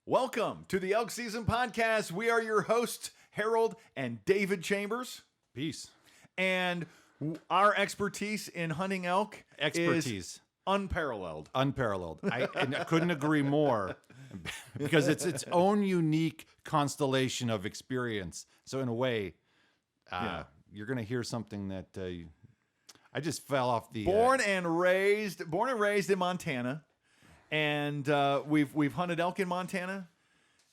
Welcome to the Elk Season Podcast. We are your hosts, Harold and David Chambers. Peace. And our expertise in hunting elk is unparalleled. Unparalleled. I couldn't agree more because it's its own unique constellation of experience. So in a way, you're going to hear something that I just fell off the... Born and raised in Montana. And we've hunted elk in Montana,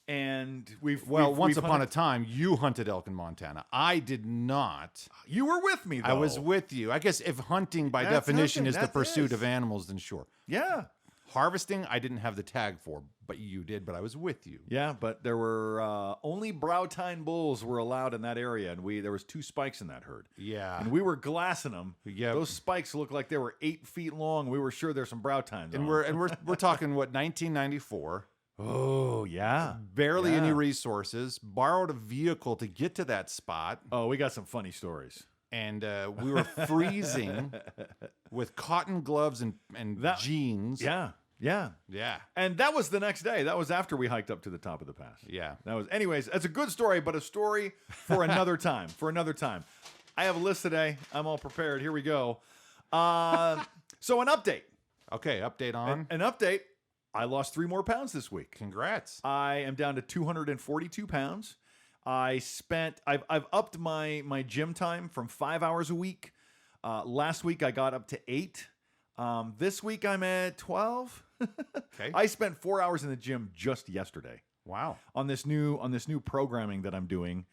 and once upon a time, you hunted elk in Montana. I did not. You were with me, though. I was with you. I guess if hunting by definition is the pursuit of animals, then sure. Yeah. Harvesting, I didn't have the tag for, but you did. But I was with you. Yeah, but there were only brow tine bulls were allowed in that area, and there was 2 spikes in that herd. Yeah, and we were glassing them. Yeah, those spikes looked like they were 8 feet long. We were sure there's some brow tines. And we're talking what, 1994. Oh yeah, barely any resources. Borrowed a vehicle to get to that spot. Oh, we got some funny stories. And we were freezing with cotton gloves and jeans. Yeah. Yeah. And that was the next day. That was after we hiked up to the top of the pass. Yeah. Anyways, that's a good story, but a story for another time. I have a list today. I'm all prepared. Here we go. So an update. Okay, update on? An update. I lost 3 more pounds this week. Congrats. I am down to 242 pounds. I've upped my gym time from 5 hours a week. Last week I got up to 8. This week I'm at 12. Okay. I spent 4 hours in the gym just yesterday. Wow. On this new programming that I'm doing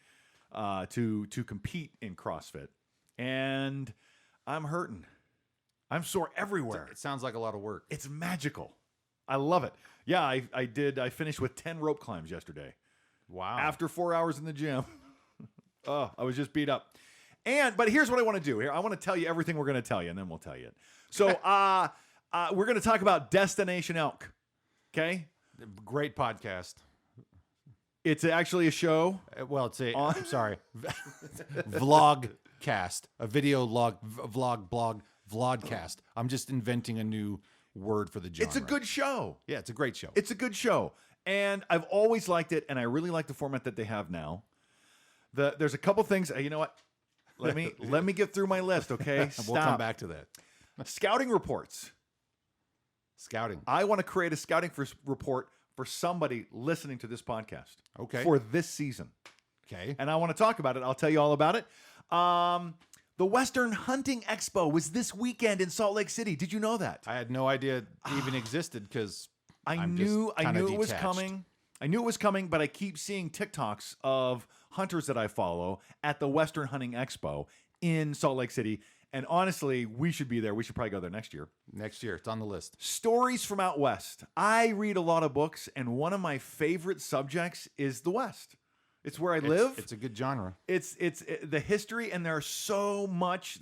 to compete in CrossFit. And I'm hurting. I'm sore everywhere. It sounds like a lot of work. It's magical. I love it. Yeah, I finished with 10 rope climbs yesterday. Wow. After 4 hours in the gym. Oh, I was just beat up. But here's what I want to do. Here, I want to tell you everything we're going to tell you, and then we'll tell you it. So we're going to talk about Destination Elk. Okay? Great podcast. It's actually a show. I'm sorry. Vlogcast. A video vlogcast. I'm just inventing a new word for the genre. It's a good show. Yeah, it's a great show. It's a good show. And I've always liked it, and I really like the format that they have now. There's a couple things. You know what? Let me get through my list, okay? Stop. We'll come back to that. Scouting reports. Scouting. I want to create a scouting report for somebody listening to this podcast. Okay. For this season. Okay. And I want to talk about it. I'll tell you all about it. The Western Hunting Expo was this weekend in Salt Lake City. Did you know that? I had no idea it even existed because I knew it was coming. I knew it was coming, but I keep seeing TikToks of hunters that I follow at the Western Hunting Expo in Salt Lake City. And honestly, we should be there. We should probably go there next year. Next year. It's on the list. Stories from out west. I read a lot of books, and one of my favorite subjects is the West. It's where I live. It's a good genre. It's the history, and there's so much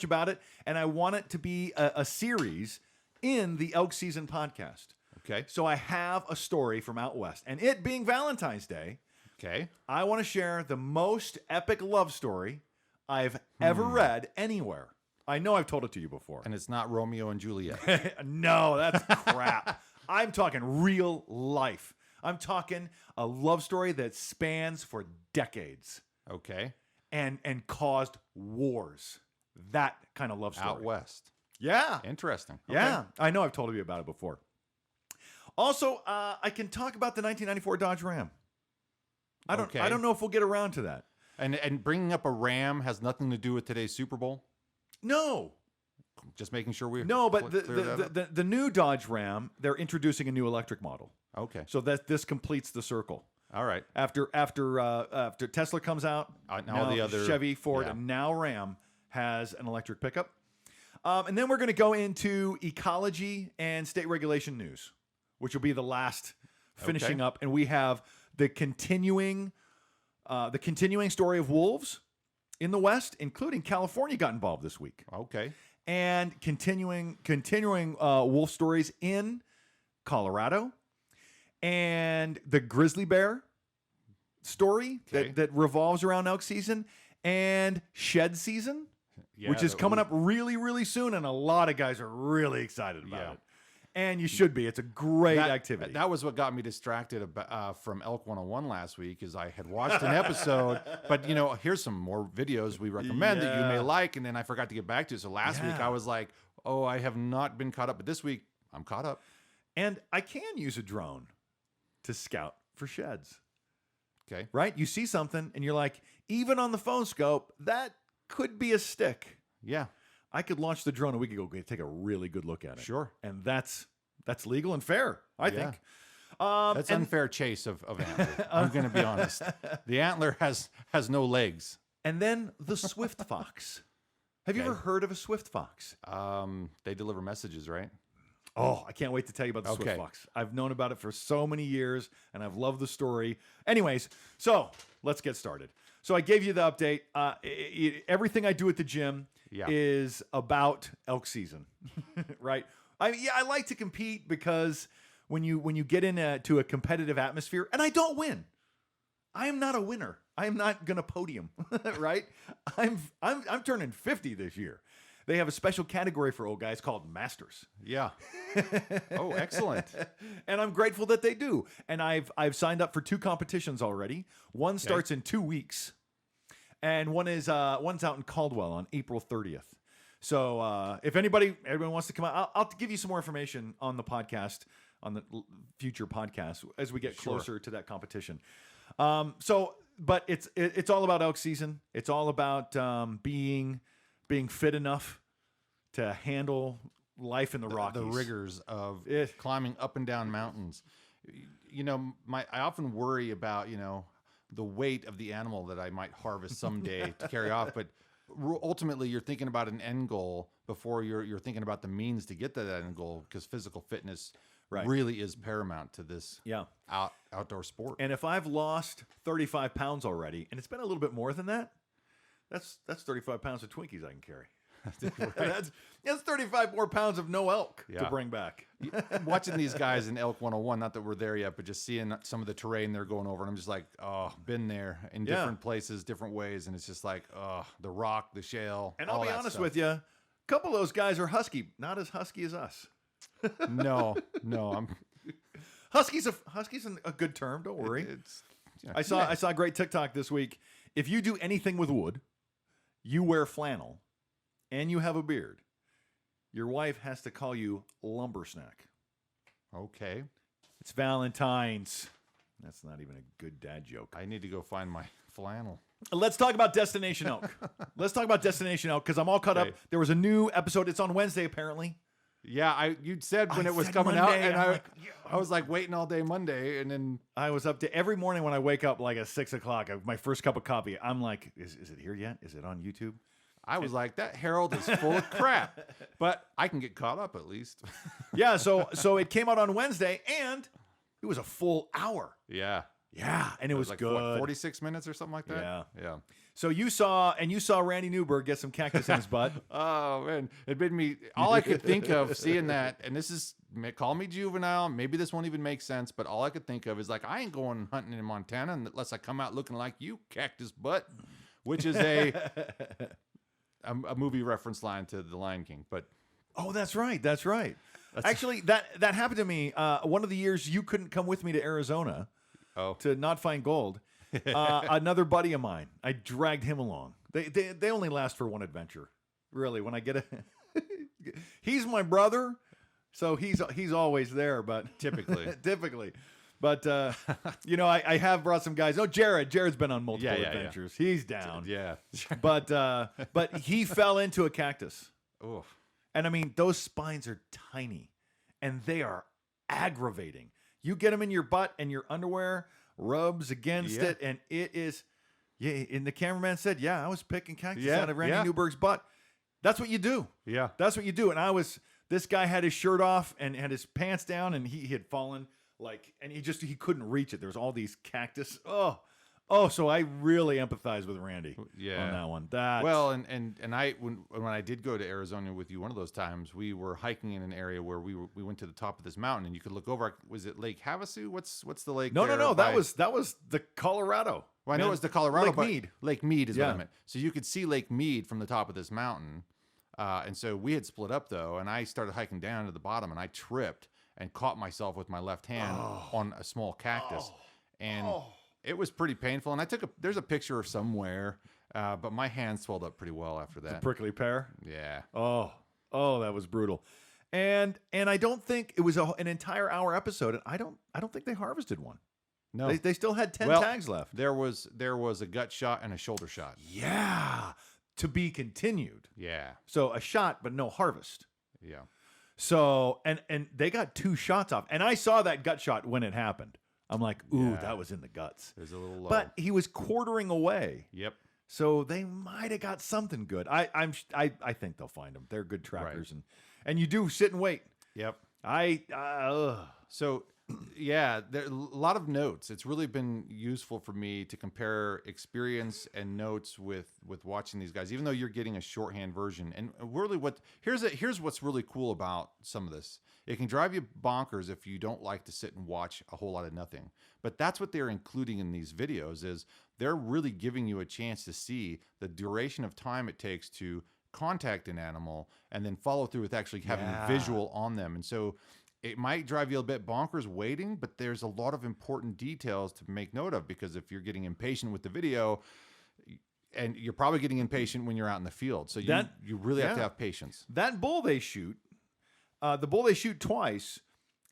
about it, and I want it to be a series in the Elk Season Podcast. Okay. So I have a story from out west, and it being Valentine's Day. Okay. I want to share the most epic love story I've ever read anywhere. I know I've told it to you before. And it's not Romeo and Juliet. No, that's crap. I'm talking real life. I'm talking a love story that spans for decades. Okay. And caused wars. That kind of love story. Out west. Yeah. Interesting. Okay. Yeah. Okay. I know I've told you about it before. Also, I can talk about the 1994 Dodge Ram. I don't know if we'll get around to that. And bringing up a Ram has nothing to do with today's Super Bowl? No. Just making sure we... No, but the new Dodge Ram, they're introducing a new electric model. Okay. So that this completes the circle. All right. After Tesla comes out, now the other Chevy, Ford, and now Ram has an electric pickup. And then we're going to go into ecology and state regulation news, which will be the last finishing up. And we have the continuing story of wolves in the West, including California got involved this week. Okay. And continuing wolf stories in Colorado, and the grizzly bear story that revolves around elk season, and shed season, which is coming up really, really soon, and a lot of guys are really excited about it. And you should be. It's a great activity. That was what got me distracted from Elk 101 last week, is I had watched an episode, but here's some more videos we recommend that you may like, and then I forgot to get back to it. So last week I was like, oh, I have not been caught up, but this week I'm caught up. And I can use a drone to scout for sheds. Okay. Right? You see something and you're like, even on the phone scope, that could be a stick. Yeah. I could launch the drone and we could go take a really good look at it. Sure. And that's legal and fair, I think. That's unfair chase of antler. I'm going to be honest. The antler has no legs. And then the Swiftfox. Have you ever heard of a Swiftfox? They deliver messages, right? Oh, I can't wait to tell you about the Swiftfox. I've known about it for so many years, and I've loved the story. Anyways, so let's get started. So I gave you the update. Everything I do at the gym is about elk season, right? I like to compete because when you get into a competitive atmosphere, and I don't win, I am not a winner. I am not gonna podium, right? I'm turning 50 this year. They have a special category for old guys called Masters. Yeah. Oh, excellent. And I'm grateful that they do. And I've signed up for 2 competitions already. One starts in 2 weeks, and one's out in Caldwell on April 30th. So if everyone wants to come out, I'll give you some more information on the podcast, on the future podcast, as we get closer to that competition. But it's all about elk season. It's all about being fit enough to handle life in the Rockies. The rigors of climbing up and down mountains. I often worry about, the weight of the animal that I might harvest someday to carry off. But ultimately, you're thinking about an end goal before you're thinking about the means to get to that end goal, because physical fitness really is paramount to this outdoor sport. And if I've lost 35 pounds already, and it's been a little bit more than that, that's 35 pounds of Twinkies I can carry. That's 35 more pounds of no elk to bring back. Watching these guys in Elk 101, not that we're there yet, but just seeing some of the terrain they're going over, and I'm just like, oh, been there in different places, different ways, and it's just like, oh, the rock, the shale. And I'll be honest with you, a couple of those guys are husky, not as husky as us. No, I'm Husky's a good term. Don't worry. I saw a great TikTok this week. If you do anything with wood, you wear flannel, and you have a beard, your wife has to call you lumber snack. Okay. It's Valentine's. That's not even a good dad joke. I need to go find my flannel. Let's talk about Destination Elk. Let's talk about Destination Elk, because I'm all caught up. There was a new episode. It's on Wednesday, apparently. Yeah, you'd said when it was coming Monday, out, and I was like waiting all day Monday, and then I was up to every morning when I wake up, like at 6 o'clock, my first cup of coffee. I'm like, is it here yet? Is it on YouTube? I was like, that Harold is full of crap, but I can get caught up at least. Yeah, so it came out on Wednesday, and it was a full hour. Yeah, and it was like good. What, 46 minutes or something like that. Yeah. So you saw Randy Newberg get some cactus in his butt. Oh man, it made me. All I could think of seeing that, and this is, call me juvenile. Maybe this won't even make sense, but all I could think of is like, I ain't going hunting in Montana unless I come out looking like you, cactus butt, which is a movie reference line to The Lion King. But oh, that's right. Actually, that happened to me. One of the years you couldn't come with me to Arizona to not find gold. Another buddy of mine, I dragged him along. They only last for one adventure, really. When I get he's my brother, so he's always there. But typically, but I have brought some guys. Oh, Jared's been on multiple adventures. Yeah. He's down. Yeah, but he fell into a cactus. Oh, and I mean, those spines are tiny, and they are aggravating. You get them in your butt, and your underwear rubs against it, and it is, and the cameraman said, I was picking cactus out of Randy Newberg's butt. That's what you do. Yeah. That's what you do. And this guy had his shirt off and had his pants down, and he had fallen, and he couldn't reach it. There was all these cactus. So I really empathize with Randy on that one. Well, and I when I did go to Arizona with you one of those times, we were hiking in an area where we went to the top of this mountain, and you could look over. Was it Lake Havasu? What's the lake? No. That was the Colorado. Well, I know it was the Colorado. Lake Mead. Lake Mead is what I meant. So you could see Lake Mead from the top of this mountain. And so we had split up though, and I started hiking down to the bottom, and I tripped and caught myself with my left hand on a small cactus, and it was pretty painful. And I took there's a picture somewhere, but my hand swelled up pretty well after that. The prickly pear. Yeah. Oh, that was brutal. And I don't think it was an entire hour episode, and I don't think they harvested one. No, they still had 10 tags left. There was a gut shot and a shoulder shot. Yeah, to be continued. Yeah. So a shot, but no harvest. Yeah. So and they got 2 shots off, and I saw that gut shot when it happened. I'm like, ooh, that was in the guts. There's a little low. But he was quartering away. Yep. So they might have got something good. I think they'll find them. They're good trackers, Right. and you do sit and wait. Yep. So yeah, there a lot of notes. It's really been useful for me to compare experience and notes with watching these guys, even though you're getting a shorthand version. And really, here's what's really cool about some of this. It can drive you bonkers if you don't like to sit and watch a whole lot of nothing. But that's what they're including in these videos, is they're really giving you a chance to see the duration of time it takes to contact an animal and then follow through with actually having visual on them. And so it might drive you a bit bonkers waiting, but there's a lot of important details to make note of, because if you're getting impatient with the video, and you're probably getting impatient when you're out in the field. So you really have to have patience. That bull they shoot, the bull they shoot twice,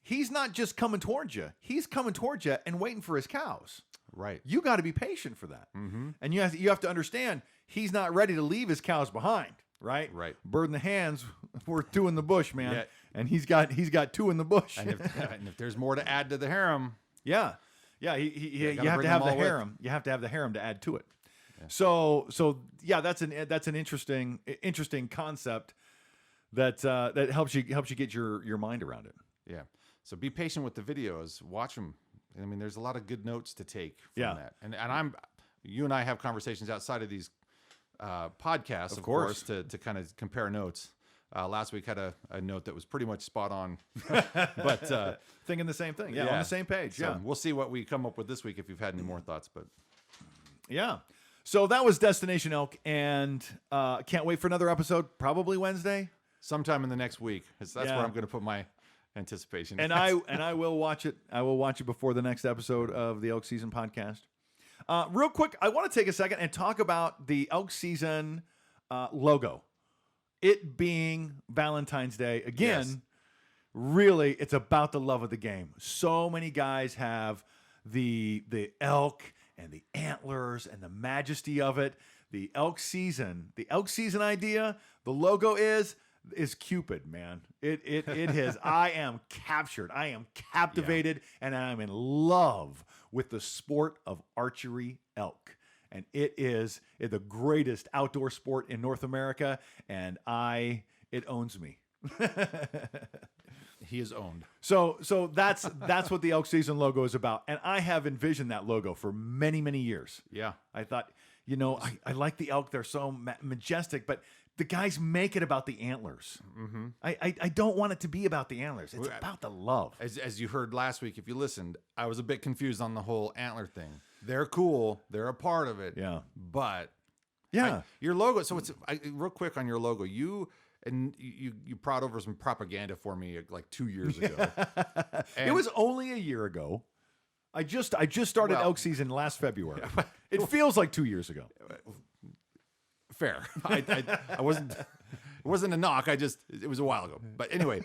he's not just coming towards you. He's coming towards you and waiting for his cows. Right. You got to be patient for that. Mm-hmm. And you have to understand, he's not ready to leave his cows behind. Right. Bird in the hand's worth 2 in the bush, man. Yeah. And he's got 2 in the bush. And if there's more to add to the harem, you have to have the harem. You have to have the harem to add to it. Yeah. So that's an interesting concept that helps you get your mind around it. Yeah. So be patient with the videos. Watch them. I mean, there's a lot of good notes to take from that. And you and I have conversations outside of these podcasts, of course, to kind of compare notes. Last week had a note that was pretty much spot on, but thinking the same thing. Yeah, on the same page. So we'll see what we come up with this week if you've had any more thoughts. But yeah, so that was Destination Elk, and can't wait for another episode. Probably Wednesday, sometime in the next week. That's where I'm going to put my anticipation. And I will watch it. I will watch it before the next episode of the Elk Season podcast. Real quick, I want to take a second and talk about the Elk Season logo. It being Valentine's Day. Again, really, it's about the love of the game. So many guys have the elk and the antlers and the majesty of it. The Elk Season idea, the logo is Cupid, man. It is. I am captured. I am captivated, and I'm in love with the sport of archery elk. And it is the greatest outdoor sport in North America, and it owns me. He is owned. So that's what the Elk Season logo is about, and I have envisioned that logo for many, many years. Yeah, I thought, I like the elk; they're so majestic, but the guys make it about the antlers. Mm-hmm. I don't want it to be about the antlers. It's about the love. As you heard last week, if you listened, I was a bit confused on the whole antler thing. They're cool. They're a part of it. Yeah. But yeah, your logo. So real quick on your logo. You brought over some propaganda for me like 2 years ago. It was only a year ago. I just started Elk Season last February. It feels like 2 years ago. Fair. I wasn't. It wasn't a knock. It was a while ago. But anyway,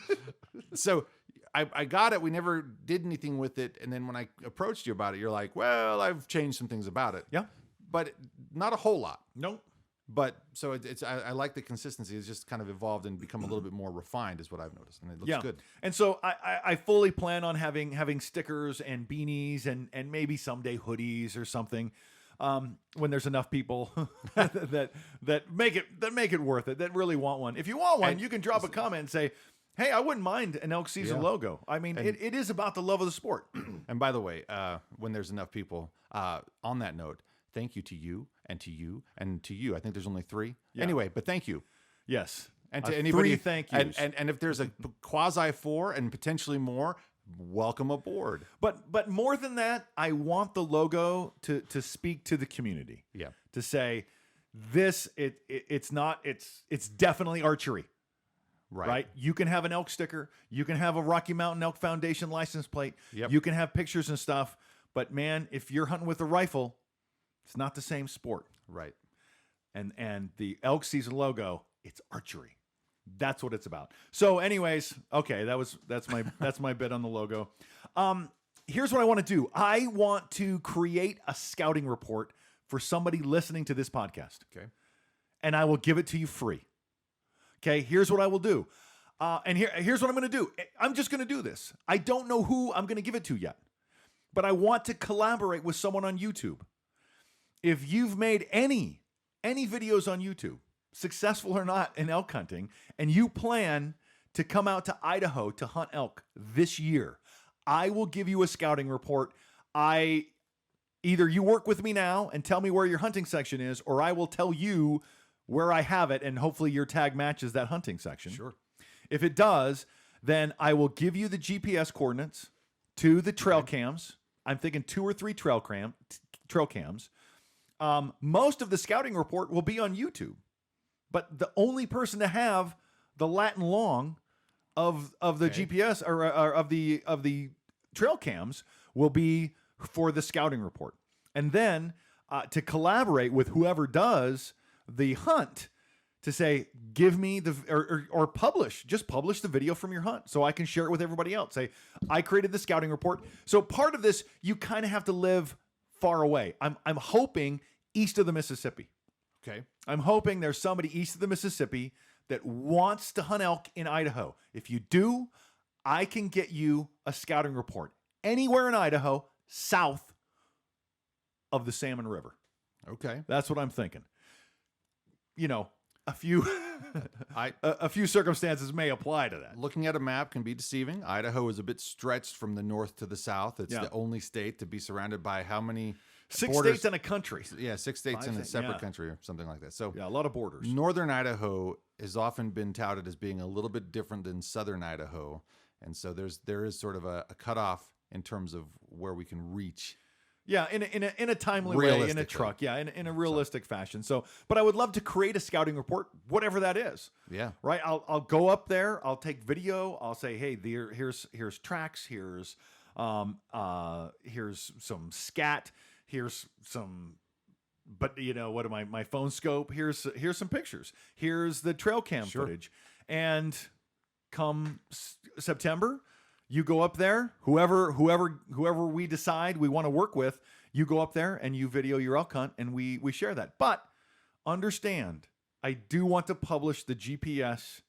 so I got it. We never did anything with it. And then when I approached you about it, you're like, well, I've changed some things about it. Yeah. But not a whole lot. Nope. But so I like the consistency. It's just kind of evolved and become a little bit more refined is what I've noticed. And it looks good. And so I fully plan on having stickers and beanies and maybe someday hoodies or something. When there's enough people that make it worth it, that really want one. If you want one, you can drop a comment and say, hey, I wouldn't mind an Elk Season logo. I mean, it is about the love of the sport. And by the way, when there's enough people, on that note, thank you to you and to you and to you. I think there's only 3. Yeah. Anyway, but thank you. Yes. And to anybody, 3 thank yous. And if there's a quasi 4 and potentially more, welcome aboard. But more than that, I want the logo to speak to the community. Yeah. To say, It's definitely archery. Right. You can have an elk sticker. You can have a Rocky Mountain Elk Foundation license plate. Yep. You can have pictures and stuff. But man, if you're hunting with a rifle, it's not the same sport. Right. And the Elk Season logo, it's archery. That's what it's about. So, anyways, okay, that's my bit on the logo. Here's what I want to do. I want to create a scouting report for somebody listening to this podcast. Okay. And I will give it to you free. Okay, here's what I will do. And here's what I'm going to do. I'm just going to do this. I don't know who I'm going to give it to yet. But I want to collaborate with someone on YouTube. If you've made any videos on YouTube, successful or not in elk hunting, and you plan to come out to Idaho to hunt elk this year, I will give you a scouting report. Either you work with me now and tell me where your hunting section is, or I will tell you where I have it, and hopefully your tag matches that hunting section. Sure. If it does, then I will give you the GPS coordinates to the trail cams. I'm thinking 2 or 3 trail cams. Most of the scouting report will be on YouTube, but the only person to have the lat and long of the GPS or of the trail cams will be for the scouting report, and then to collaborate with whoever does the hunt to say, give me or publish the video from your hunt so I can share it with everybody else. Say, I created the scouting report. So part of this, you kind of have to live far away. I'm hoping east of the Mississippi. Okay. I'm hoping there's somebody east of the Mississippi that wants to hunt elk in Idaho. If you do, I can get you a scouting report anywhere in Idaho south of the Salmon River. Okay. That's what I'm thinking. You know, a few a few circumstances may apply to that. Looking at a map can be deceiving. Idaho is a bit stretched from the north to the south. It's the only state to be surrounded by how many 6 borders? states and a country. Yeah, 6 states in a separate country or something like that. So yeah, a lot of borders. Northern Idaho has often been touted as being a little bit different than Southern Idaho, and so there is sort of a cutoff in terms of where we can reach. Yeah, in a timely way, in a truck. Yeah, in a realistic fashion. So, but I would love to create a scouting report, whatever that is. Yeah. Right. I'll go up there. I'll take video. I'll say, hey, here's tracks. Here's some scat. Here's some. But you know what? My phone scope. Here's some pictures. Here's the trail cam footage. And come September, you go up there, whoever we decide we want to work with, you go up there and you video your elk hunt, and we share that. But understand, I do want to publish the GPS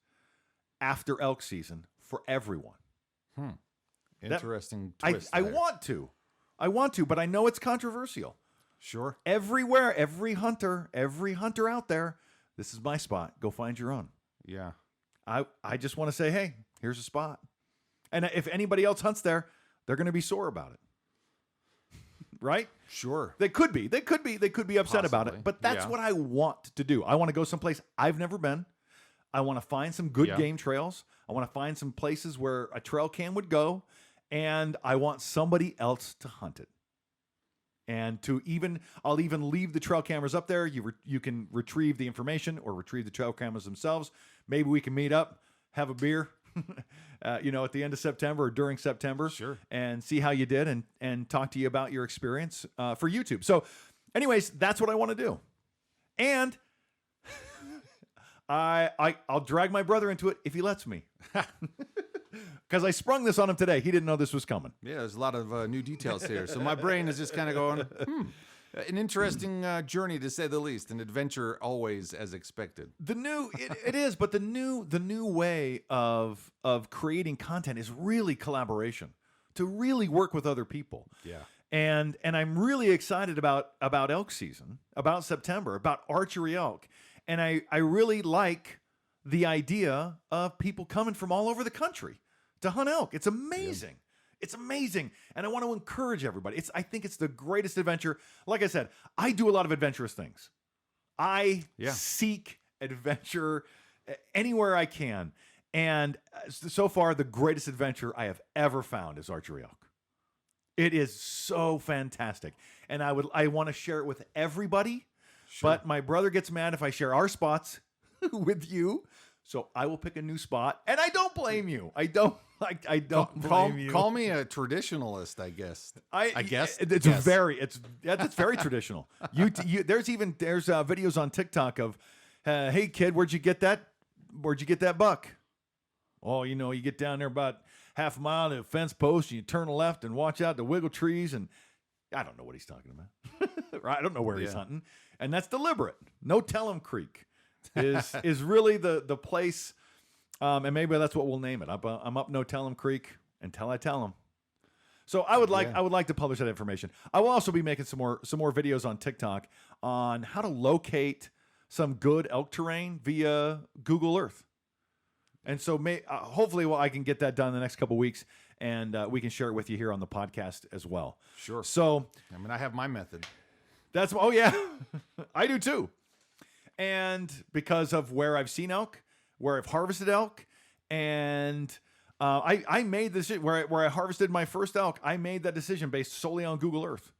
after elk season for everyone. Interesting twist. I want to, but I know it's controversial. Sure. Everywhere, every hunter out there, this is my spot. Go find your own. Yeah. I just want to say, hey, here's a spot. And if anybody else hunts there, they're going to be sore about it. Right? Sure. They could be upset about it, but that's what I want to do. I want to go someplace I've never been. I want to find some good game trails. I want to find some places where a trail cam would go, and I want somebody else to hunt it. And I'll even leave the trail cameras up there. You can retrieve the information or retrieve the trail cameras themselves. Maybe we can meet up, have a beer, at the end of September or during September, and see how you did and talk to you about your experience for YouTube. So, anyways, that's what I want to do, and I'll drag my brother into it if he lets me, because I sprung this on him today. He didn't know this was coming. Yeah, there's a lot of new details here, so my brain is just kind of going, An interesting journey, to say the least. An adventure always as expected. It is, but the new way of creating content is really collaboration, to really work with other people. Yeah. And I'm really excited about elk season, about September, about archery elk. And I really like the idea of people coming from all over the country to hunt elk. It's amazing. Yeah. It's amazing. And I want to encourage everybody. I think it's the greatest adventure. Like I said, I do a lot of adventurous things. I seek adventure anywhere I can. And so far, the greatest adventure I have ever found is archery elk. It is so fantastic. And I want to share it with everybody. But my brother gets mad if I share our spots with you. So I will pick a new spot, and I don't blame you. I don't blame you. Call me a traditionalist, I guess. I guess it's yes. that's very traditional. There's videos on TikTok of, hey kid, where'd you get that buck? Oh, you get down there about half a mile to a fence post, and you turn left and watch out the wiggle trees, and I don't know what he's talking about. Right? I don't know where he's hunting, and that's deliberate. No Tellum Creek is really the place, and maybe that's what we'll name it. I'm up No Tellum Creek until I tell him. So I would like to publish that information. I will also be making some more videos on TikTok on how to locate some good elk terrain via Google Earth. And so hopefully I can get that done in the next couple of weeks, and we can share it with you here on the podcast as well. Sure. So I have my method. Oh yeah, I do too. And because of where I've seen elk, where I've harvested elk, and I made this where I harvested my first elk. I made that decision based solely on Google Earth.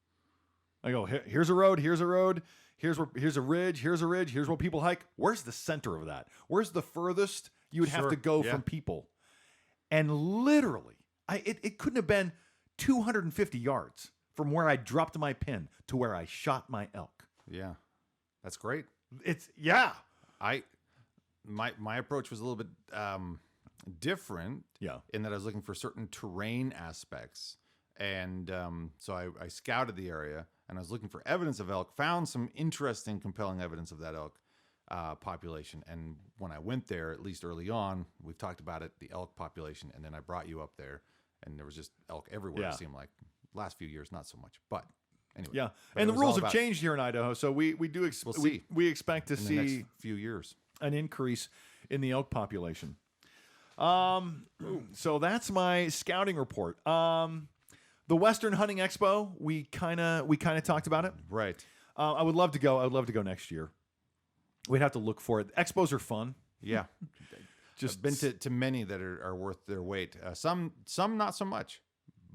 I go, here's a road, here's a road, here's a ridge, here's a ridge, here's where people hike. Where's the center of that? Where's the furthest you would have to go from people? And literally, it couldn't have been 250 yards from where I dropped my pin to where I shot my elk. Yeah, that's great. My approach was a little bit different. Yeah. In that I was looking for certain terrain aspects, and so I scouted the area, and I was looking for evidence of elk. Found some interesting, compelling evidence of that elk population. And when I went there, at least early on, we've talked about it, the elk population, and then I brought you up there, and there was just elk everywhere. Yeah. It seemed like last few years, not so much, but. Anyway, yeah, and the rules have changed here in Idaho, so we we expect to see in the next few years an increase in the elk population. So that's my scouting report. The Western Hunting Expo, we kind of talked about it. Right. I would love to go. I would love to go next year. We'd have to look for it. Expos are fun. Yeah. Just been to many that are worth their weight. Some not so much.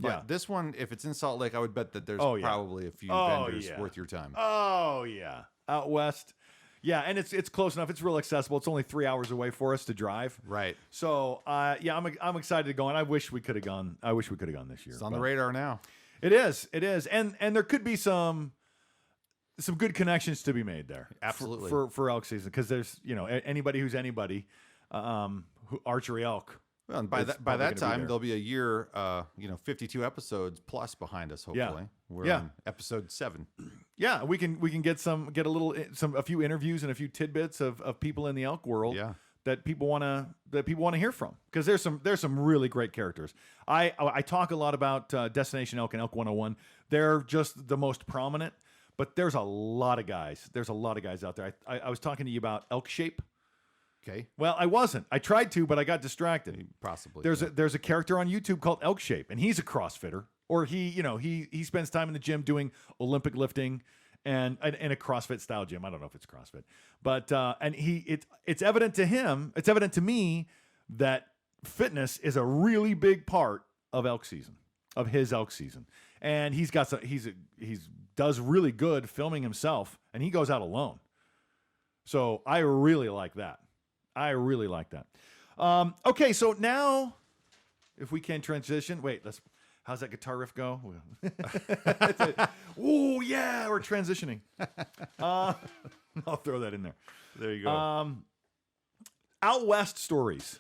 But this one, if it's in Salt Lake, I would bet that there's probably a few vendors worth your time. Oh, yeah. Out west. Yeah, and it's close enough. It's real accessible. It's only 3 hours away for us to drive. Right. So, I'm excited to go, and I wish we could have gone. I wish we could have gone this year. It's on the radar now. It is. And there could be some good connections to be made there. Absolutely. For elk season, because there's, anybody who's anybody, archery elk. Well, and by that time, there'll be a year, 52 episodes plus behind us. Hopefully, we're on episode 7. Yeah, we can get a few interviews and a few tidbits of people in the elk world. Yeah. That people want to hear from, because there's some really great characters. I talk a lot about Destination Elk and Elk 101. They're just the most prominent, but there's a lot of guys. There's a lot of guys out there. I was talking to you about Elk Shape. Okay. Well, I wasn't. I tried to, but I got distracted. Possibly. There's a character on YouTube called Elk Shape, and he's a CrossFitter, or he spends time in the gym doing Olympic lifting and in a CrossFit style gym. I don't know if it's CrossFit, but it's evident to him. It's evident to me that fitness is a really big part of elk season, of his elk season, and he does really good filming himself, and he goes out alone. So I really like that. Okay, so now, if we can transition. Wait, how's that guitar riff go? Oh, yeah, we're transitioning. I'll throw that in there. There you go. Out West stories.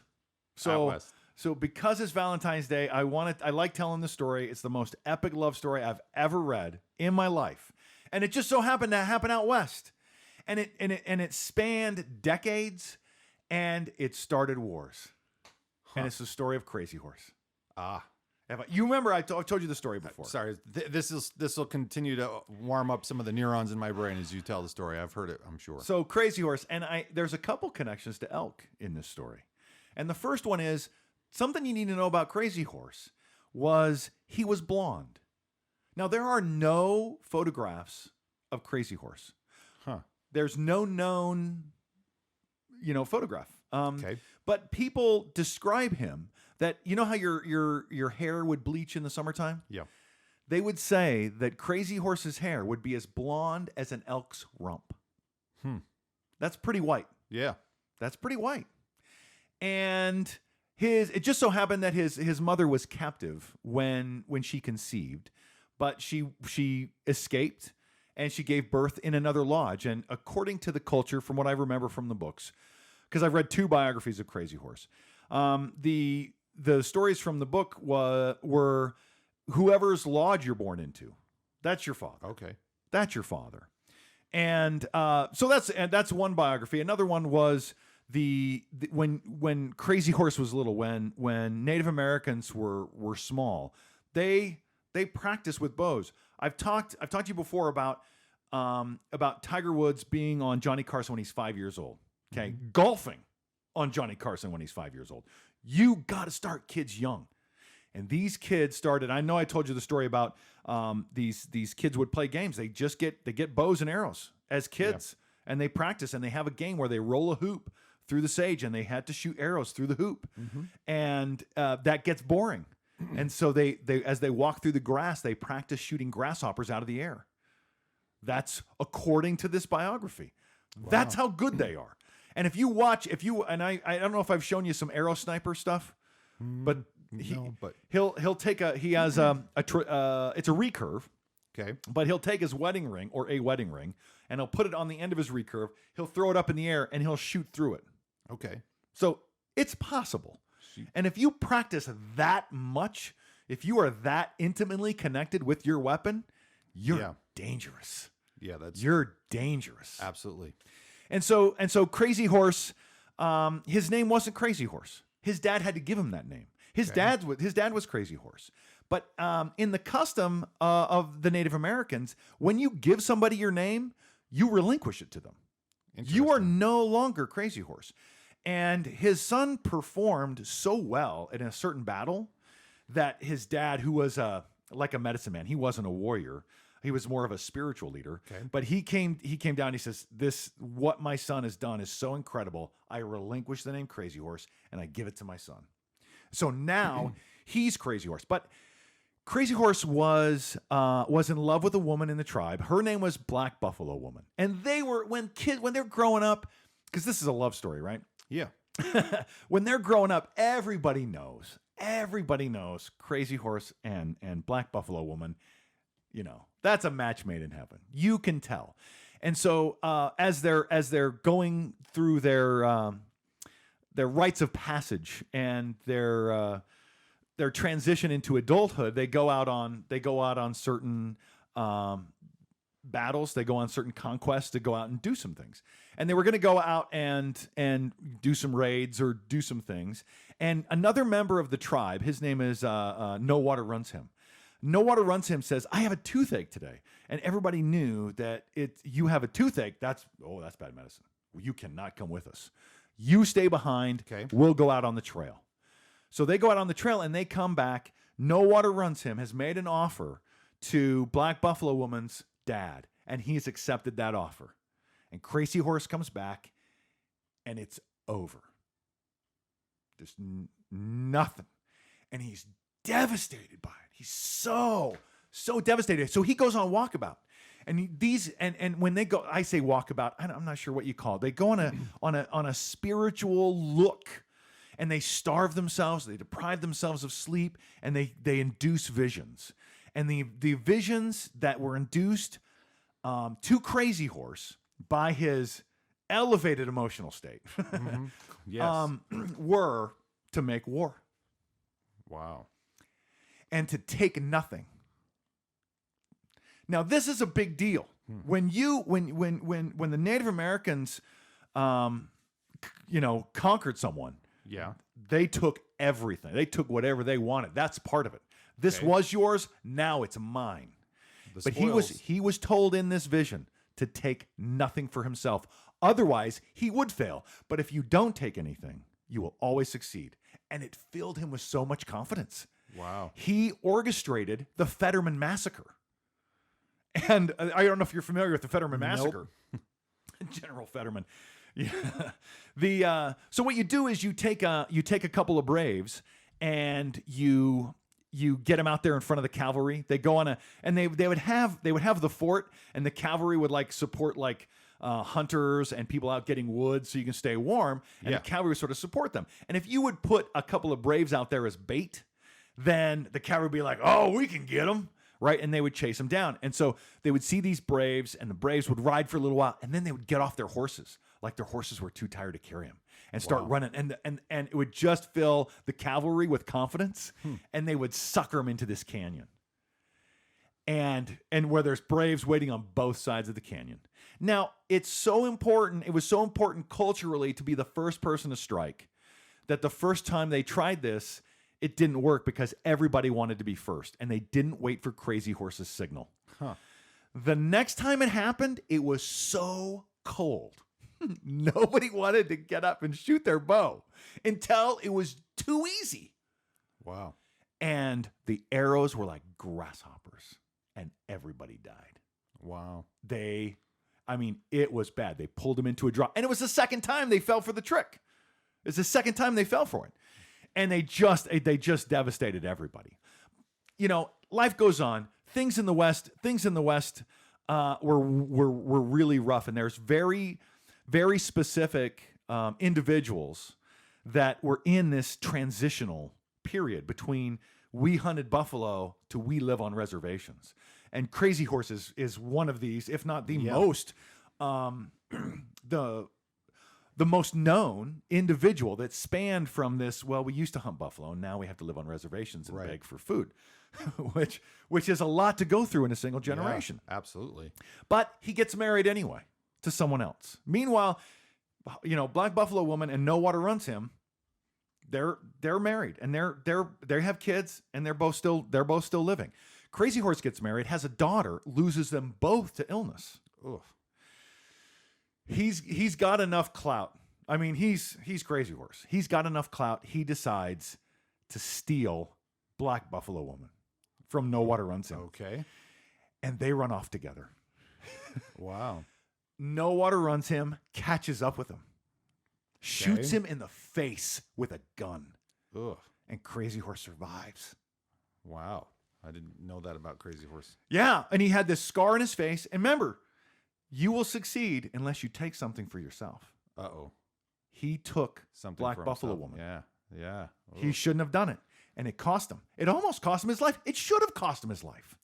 Out West. So because it's Valentine's Day, I like telling the story. It's the most epic love story I've ever read in my life. And it just so happened to happen out West. And it spanned decades, and it started wars. And it's the story of Crazy Horse. You remember I told you the story before. Sorry, this will continue to warm up some of the neurons in my brain as you tell the story. I've heard it, I'm sure. So Crazy Horse, and there's a couple connections to elk in this story. And the first one is, something you need to know about Crazy Horse was he was blonde. Now, there are no photographs of Crazy Horse. Huh. There's no known, photograph. Okay. But people describe him that, how your hair would bleach in the summertime? Yeah. They would say that Crazy Horse's hair would be as blonde as an elk's rump. That's pretty white. Yeah. That's pretty white. And it just so happened that his mother was captive when she conceived, but she escaped and she gave birth in another lodge. And according to the culture, from what I remember from the books, because I've read 2 biographies of Crazy Horse, the stories from the book were whoever's lodge you're born into, that's your father. Okay. That's your father. And so that's one biography. Another one was when Crazy Horse was little, when Native Americans were small, they practiced with bows. I've talked to you before about Tiger Woods being on Johnny Carson when he's 5 years old. Okay, golfing on Johnny Carson when he's 5 years old. You got to start kids young. And these kids started. I know I told you the story about these kids would play games. They get bows and arrows as kids, and they practice. And they have a game where they roll a hoop through the sage, and they had to shoot arrows through the hoop, and that gets boring. And so they as they walk through the grass, they practice shooting grasshoppers out of the air. That's according to this biography. Wow. That's how good they are. And I don't know if I've shown you some arrow sniper stuff, but. He'll take he has it's a recurve, okay, but he'll take his wedding ring or a wedding ring and he'll put it on the end of his recurve. He'll throw it up in the air and he'll shoot through it. Okay, so it's possible. And if you practice that much, if you are that intimately connected with your weapon, you're dangerous. Yeah, you're dangerous. Absolutely. And so Crazy Horse, his name wasn't Crazy Horse. His dad had to give him that name. His dad was Crazy Horse. But in the custom of the Native Americans, when you give somebody your name, you relinquish it to them. You are no longer Crazy Horse. And his son performed so well in a certain battle that his dad, who was like a medicine man, he wasn't a warrior. He was more of a spiritual leader. Okay. But he came down and he says, what my son has done is so incredible. I relinquish the name Crazy Horse and I give it to my son. So now he's Crazy Horse. But Crazy Horse was in love with a woman in the tribe. Her name was Black Buffalo Woman. And they were, when they're growing up, because this is a love story, right? Yeah. When they're growing up, everybody knows Crazy Horse and Black Buffalo Woman. You know, that's a match made in heaven. You can tell. And so as they're going through their rites of passage and their transition into adulthood, they go out on certain battles, they go on certain conquests to go out and do some things. And they were going to go out and do some raids or do some things. And another member of the tribe, his name is No Water Runs Him. No Water Runs Him says, I have a toothache today. And everybody knew that you have a toothache. That's bad medicine. You cannot come with us. You stay behind. Okay. We'll go out on the trail. So they go out on the trail and they come back. No Water Runs Him has made an offer to Black Buffalo Woman's dad, and he's accepted that offer. And Crazy Horse comes back, and it's over. There's nothing. And he's devastated by it. He's so devastated. So he goes on walkabout. And when they go, I say walkabout. I'm not sure what you call it. They go on a spiritual look, and they starve themselves. They deprive themselves of sleep, and they induce visions. And the visions that were induced to Crazy Horse by his elevated emotional state, yes, were to make war. Wow. And to take nothing. Now, this is a big deal. When the Native Americans, conquered someone, they took everything. They took whatever they wanted. That's part of it. This was yours. Now it's mine. But he was told in this vision to take nothing for himself. Otherwise, he would fail. But if you don't take anything, you will always succeed. And it filled him with so much confidence. Wow. He orchestrated the Fetterman Massacre. And I don't know if you're familiar with the Fetterman Massacre. General Fetterman. Yeah. So what you do is you take a couple of braves and you get them out there in front of the cavalry. They go on and they would have the fort, and the cavalry would support hunters and people out getting wood so you can stay warm, and Yeah. the cavalry would sort of support them. And if you would put a couple of braves out there as bait, then the cavalry would be like, oh, we can get them, right? And they would chase them down. And so they would see these braves, and the braves would ride for a little while, and then they would get off their horses, like their horses were too tired to carry them, and start running. And it would just fill the cavalry with confidence, and they would sucker them into this canyon. And where there's braves waiting on both sides of the canyon. Now, it's so important, it was so important culturally to be the first person to strike, that the first time they tried this, it didn't work because everybody wanted to be first, and they didn't wait for Crazy Horse's signal. The next time it happened, it was so cold. Nobody wanted to get up and shoot their bow until it was too easy. Wow. And the arrows were like grasshoppers, and everybody died. Wow. It was bad. They pulled them into a draw. And it was the second time they fell for the trick. It's the second time they fell for it. And they just devastated everybody. Life goes on. Things in the West were really rough. And there's very, very specific individuals that were in this transitional period between we hunted buffalo to we live on reservations. And Crazy Horse is one of these, if not the most, the most known individual that spanned from this, well, we used to hunt buffalo, and now we have to live on reservations and beg for food, which is a lot to go through in a single generation. Yeah, absolutely. But he gets married anyway to someone else. Meanwhile, Black Buffalo Woman and No Water Runs Him, they're married, and they have kids, and they're both still living. Crazy Horse gets married, has a daughter, loses them both to illness. Oof. He's got enough clout. I mean, he's Crazy Horse. He's got enough clout. He decides to steal Black Buffalo Woman from No Water Runs Him. Okay. And they run off together. Wow. No Water Runs Him, catches up with him, shoots him in the face with a gun. Ugh. And Crazy Horse survives. Wow. I didn't know that about Crazy Horse. Yeah. And he had this scar in his face. And remember, you will succeed unless you take something for yourself. Uh-oh. He took Something Black for Buffalo himself. Woman. Yeah. Yeah. He shouldn't have done it. And it cost him. It almost cost him his life. It should have cost him his life.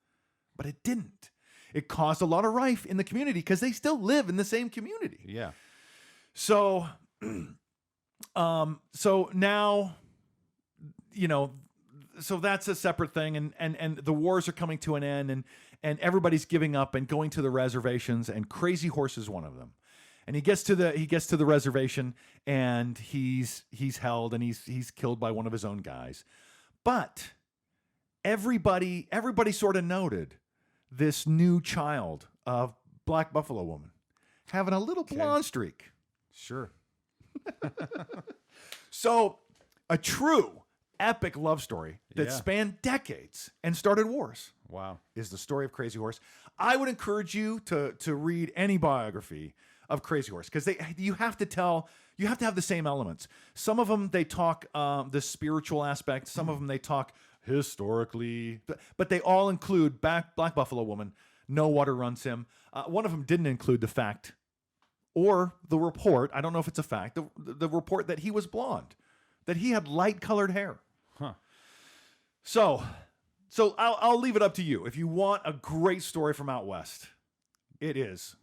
But it didn't. It caused a lot of rife in the community because they still live in the same community. Yeah. So, so now, so that's a separate thing, and the wars are coming to an end, and everybody's giving up and going to the reservations, and Crazy Horse is one of them. And he gets to the reservation, and he's held, and he's killed by one of his own guys. But everybody sort of noted this new child of Black Buffalo Woman having a little blonde streak. Sure. So a true epic love story that spanned decades and started wars. Wow. Is the story of Crazy Horse. I would encourage you to read any biography of Crazy Horse because you have to have the same elements. Some of them they talk the spiritual aspect. Some of them they talk historically, but they all include Black Buffalo Woman, No Water Runs Him. One of them didn't include the fact or the report. I don't know if it's a fact. The report that he was blonde, that he had light colored hair. Huh. So I'll leave it up to you. If you want a great story from out west, it is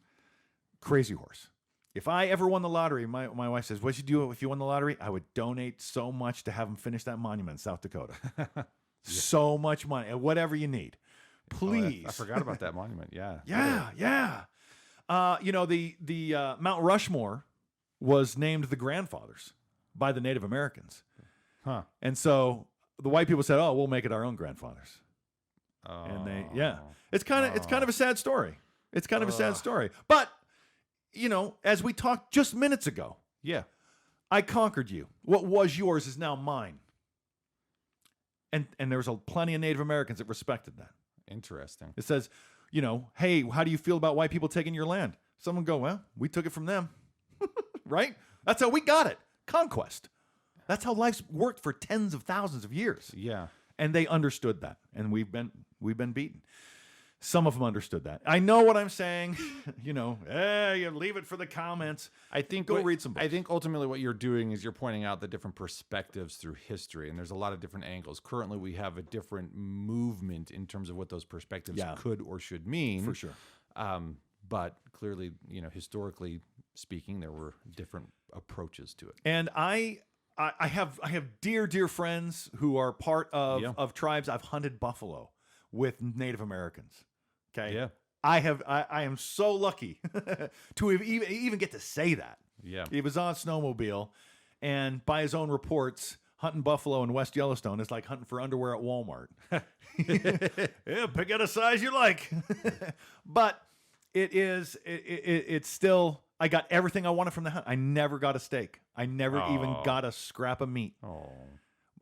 Crazy Horse. If I ever won the lottery, my wife says, "What'd you do if you won the lottery?" I would donate so much to have him finish that monument in South Dakota. So much money, whatever you need, please. Oh, I forgot about that monument. Yeah. Yeah. The Mount Rushmore was named the grandfathers by the Native Americans. Huh. And so the white people said, "Oh, we'll make it our own grandfathers." Oh. And it's kind of a sad story. It's kind of a sad story. But as we talked just minutes ago, I conquered you. What was yours is now mine. And there was plenty of Native Americans that respected that. Interesting. It says, hey, how do you feel about white people taking your land? Someone go, well, we took it from them. Right? That's how we got it. Conquest. That's how life's worked for tens of thousands of years. Yeah. And they understood that. And we've been beaten. Some of them understood that. I know what I'm saying. You leave it for the comments. I think Go read some books. I think ultimately what you're doing is you're pointing out the different perspectives through history, and there's a lot of different angles. Currently, we have a different movement in terms of what those perspectives could or should mean. For sure. But clearly, historically speaking, there were different approaches to it. And I have dear friends who are part of tribes. I've hunted buffalo with Native Americans. Okay. Yeah. I am so lucky to have even get to say that. Yeah. He was on a snowmobile, and by his own reports, hunting buffalo in West Yellowstone is like hunting for underwear at Walmart. Yeah, pick out a size you like. But it's still, I got everything I wanted from the hunt. I never got a steak. I never even got a scrap of meat. Oh.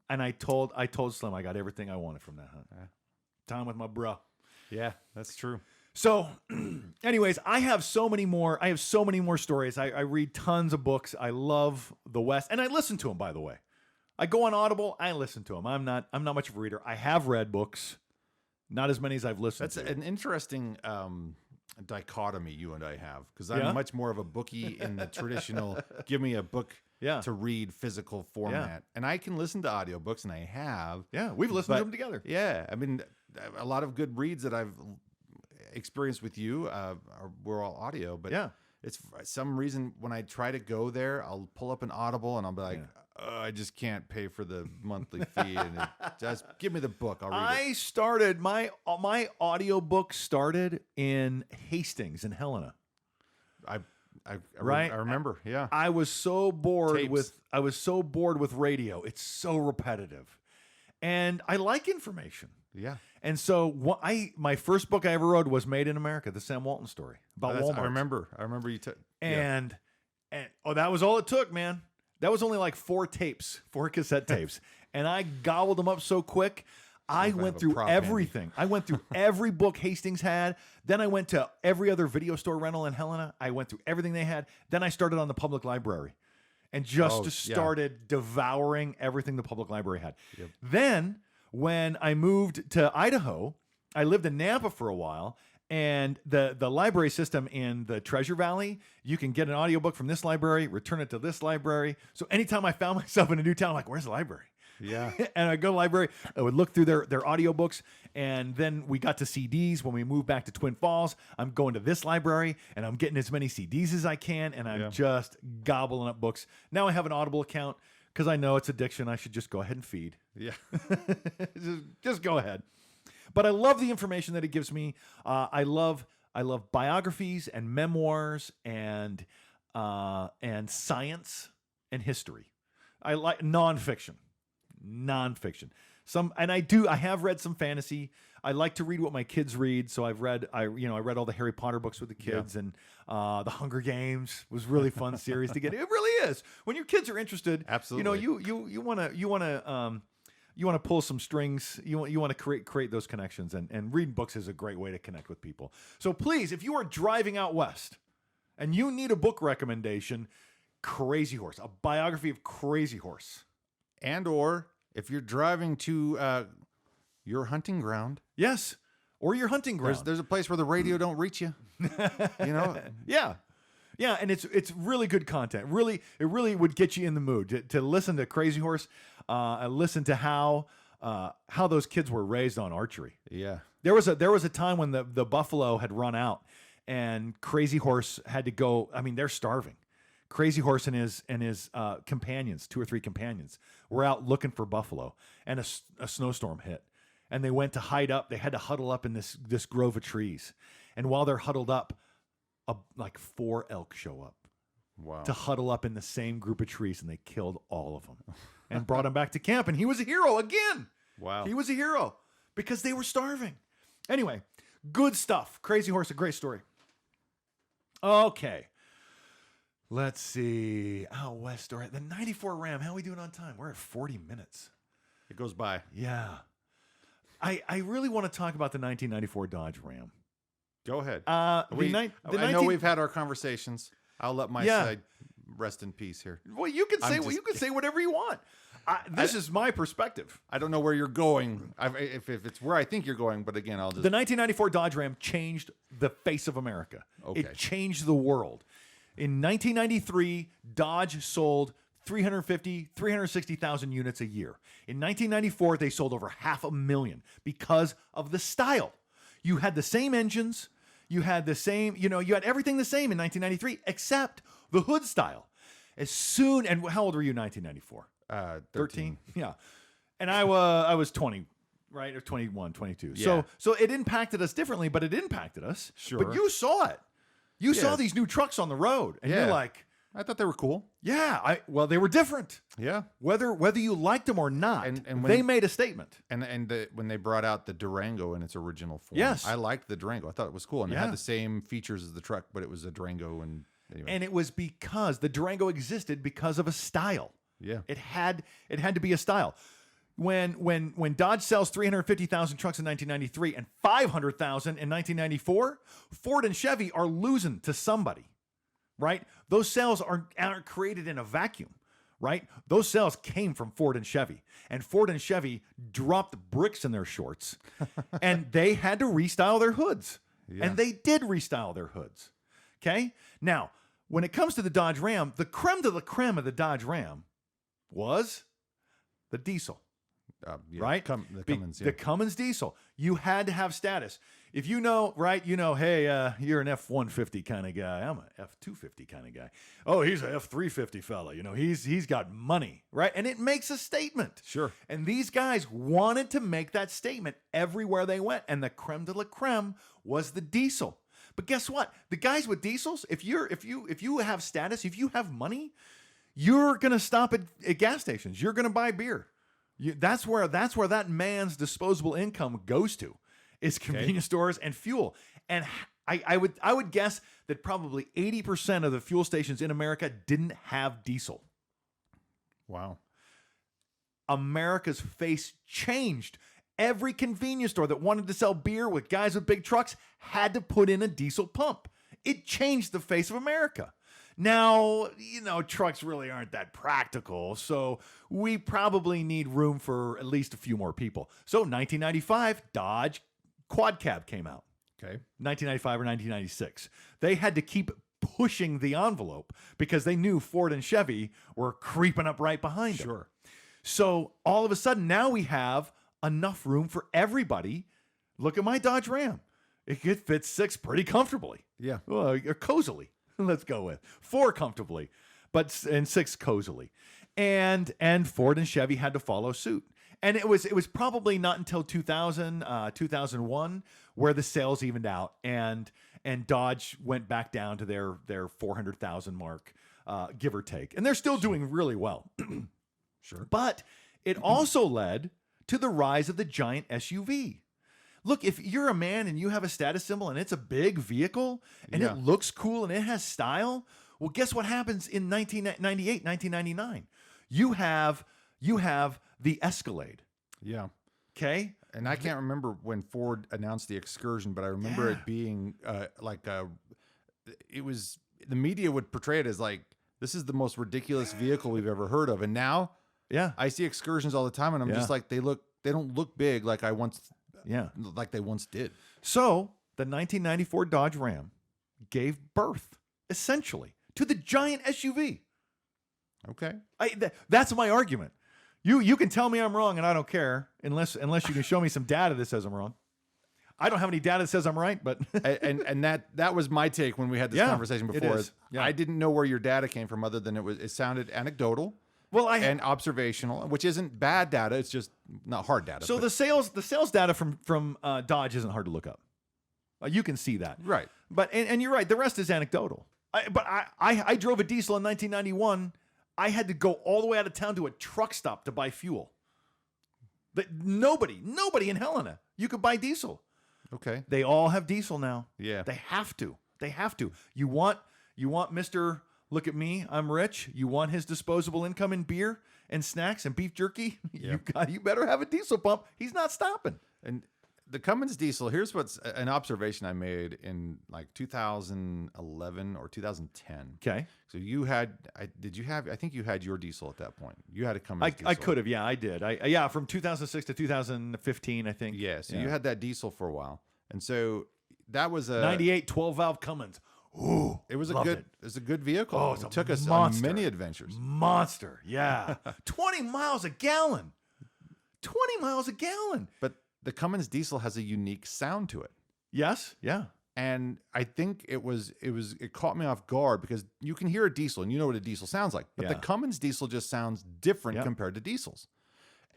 And I told Slim I got everything I wanted from that hunt. Time with my bro. Yeah, that's true. So, anyways, I have so many more stories. I read tons of books. I love the West, and I listen to them. By the way, I go on Audible. I listen to them. I'm not much of a reader. I have read books, not as many as I've listened to. That's an interesting dichotomy you and I have, because I'm much more of a bookie in the traditional give me a book to read physical format, and I can listen to audiobooks, and I have. Yeah, we've listened to them together. Yeah, I mean, a lot of good reads that I've experienced with you were all audio, but it's for some reason when I try to go there, I'll pull up an Audible and I'll be like, I just can't pay for the monthly fee, and just give me the book. I'll read it. I started my audiobook started in Hastings in Helena. I remember. Yeah, I was so bored Tapes. with radio. It's so repetitive, and I like information. Yeah. And so my first book I ever wrote was Made in America, the Sam Walton story about Walmart. I remember you took. And that was all it took, man. That was only like 4 cassette tapes. And I gobbled them up so quick. I went through everything. I went through every book Hastings had. Then I went to every other video store rental in Helena. I went through everything they had. Then I started on the public library and started devouring everything the public library had. Yep. Then when I moved to Idaho, I lived in Nampa for a while, and the library system in the Treasure Valley, you can get an audiobook from this library, return it to this library. So anytime I found myself in a new town, I'm like, where's the library? Yeah. And I go to the library, I would look through their audiobooks, and then we got to CDs. When we moved back to Twin Falls, I'm going to this library, and I'm getting as many CDs as I can, and I'm just gobbling up books. Now I have an Audible account, because I know it's addiction. I should just go ahead and feed. Yeah. just go ahead. But I love the information that it gives me. I love biographies and memoirs and science and history. I like nonfiction. I have read some fantasy. I like to read what my kids read, so I read all the Harry Potter books with the kids, and the Hunger Games was really fun series to get. It really is. When your kids are interested, absolutely. You want to pull some strings. You want to create those connections, and reading books is a great way to connect with people. So please, if you are driving out west and you need a book recommendation, Crazy Horse, a biography of Crazy Horse, or if you're driving to your hunting ground. Yes. Or your hunting ground. There's a place where the radio don't reach you. Yeah. Yeah, and it's really good content. It really would get you in the mood to listen to Crazy Horse, and listen to how those kids were raised on archery. Yeah. There was a time when the buffalo had run out, and Crazy Horse had to go. I mean, they're starving. Crazy Horse and his companions, 2 or 3 companions, were out looking for buffalo, and a snowstorm hit. And they went to hide up. They had to huddle up in this grove of trees. And while they're huddled up, like 4 elk show up. Wow. To huddle up in the same group of trees, and they killed all of them and brought him back to camp. And he was a hero again. Wow. He was a hero because they were starving. Anyway, good stuff. Crazy Horse, a great story. Okay. Let's see. Out west story. The 94 Ram. How are we doing on time? We're at 40 minutes. It goes by. Yeah. I really want to talk about the 1994 Dodge Ram. Go ahead. I know we've had our conversations. I'll let my side rest in peace here. Well, you can say whatever you want. This is my perspective. I don't know where you're going. If it's where I think you're going, but again, I'll just... The 1994 Dodge Ram changed the face of America. Okay. It changed the world. In 1993, Dodge sold 360,000 units a year. In 1994, they sold over 500,000 because of the style. You had the same engines. You had the same, you had everything the same in 1993 except the hood style. And how old were you in 1994? 13. Yeah. And I was 20, right? Or 21, 22. Yeah. So it impacted us differently, but it impacted us. Sure. But you saw it. You saw these new trucks on the road, and you're like, I thought they were cool. yeah, they were different. Yeah. Whether you liked them or not, And they made a statement. When they brought out the Durango in its original form, Yes. I liked the Durango. I thought it was cool, and it had the same features as the truck, but it was a Durango. And anyway. And it was because the Durango existed because of a style. Yeah. It had to be a style. When Dodge sells 350,000 trucks in 1993 and 500,000 in 1994, Ford and Chevy are losing to somebody, right? Those sales aren't created in a vacuum, right? Those sales came from Ford and Chevy, and Ford and Chevy dropped bricks in their shorts, and they had to restyle their hoods, and they did restyle their hoods. Okay, now when it comes to the Dodge Ram, the creme de la creme of the Dodge Ram was the diesel. Right? The Cummins, The Cummins diesel. You had to have status. If you know, right, hey, you're an F-150 kind of guy. I'm an F-250 kind of guy. Oh, he's an F-350 fella. He's got money, right? And it makes a statement. Sure. And these guys wanted to make that statement everywhere they went. And the creme de la creme was the diesel. But guess what? The guys with diesels, if you have status, if you have money, you're going to stop at gas stations. You're going to buy beer. That's where that man's disposable income goes to, is convenience stores and fuel. And I would guess that probably 80% of the fuel stations in America didn't have diesel. Wow. America's face changed. Every convenience store that wanted to sell beer with guys with big trucks had to put in a diesel pump. It changed the face of America. Now, trucks really aren't that practical, so we probably need room for at least a few more people. So 1995, Dodge Quad Cab came out. Okay. 1995 or 1996. They had to keep pushing the envelope because they knew Ford and Chevy were creeping up right behind them. Sure. So all of a sudden, now we have enough room for everybody. Look at my Dodge Ram. It could fit 6 pretty comfortably. Yeah. Or cozily. Let's go with 4 comfortably, and 6 cozily, and Ford and Chevy had to follow suit. And it was probably not until 2000, 2001 where the sales evened out, and Dodge went back down to their 400,000 mark, give or take, and they're still doing really well. Sure, but it also led to the rise of the giant SUV. Look, if you're a man and you have a status symbol and it's a big vehicle and it looks cool and it has style, well, guess what happens in 1998, 1999? You have the Escalade. Yeah. Okay? And I can't remember when Ford announced the Excursion, but I remember it being it was, the media would portray it as like, this is the most ridiculous vehicle we've ever heard of. And now I see Excursions all the time and I'm just like, they don't look big like they once did. So the 1994 Dodge Ram gave birth, essentially, to the giant SUV. Okay. That's my argument. You can tell me I'm wrong, and I don't care, unless you can show me some data that says I'm wrong. I don't have any data that says I'm right, but and that was my take when we had this conversation before. It is. Yeah. I didn't know where your data came from, other than it sounded anecdotal. Well, and observational, which isn't bad data. It's just not hard data. So the sales data from Dodge isn't hard to look up. You can see that, right? But and you're right. The rest is anecdotal. I drove a diesel in 1991. I had to go all the way out of town to a truck stop to buy fuel. But nobody in Helena, you could buy diesel. Okay. They all have diesel now. Yeah. They have to. You want Mr. Look at me, I'm rich. You want his disposable income in beer and snacks and beef jerky? Yeah. You better have a diesel pump. He's not stopping. And the Cummins diesel, here's what's an observation I made in like 2011 or 2010. Okay. So you had, I think you had your diesel at that point. You had a Cummins diesel. I could have. Yeah, I did. Yeah, from 2006 to 2015, I think. Yeah. So you had that diesel for a while. And so that was a 98 12-valve Cummins. Ooh, it was it was a good vehicle. Oh, it took us monster. on many adventures. Monster. Yeah. 20 miles a gallon. 20 miles a gallon. But the Cummins diesel has a unique sound to it. Yes. Yeah. And I think it caught me off guard because you can hear a diesel and you know what a diesel sounds like. But the Cummins diesel just sounds different compared to diesels.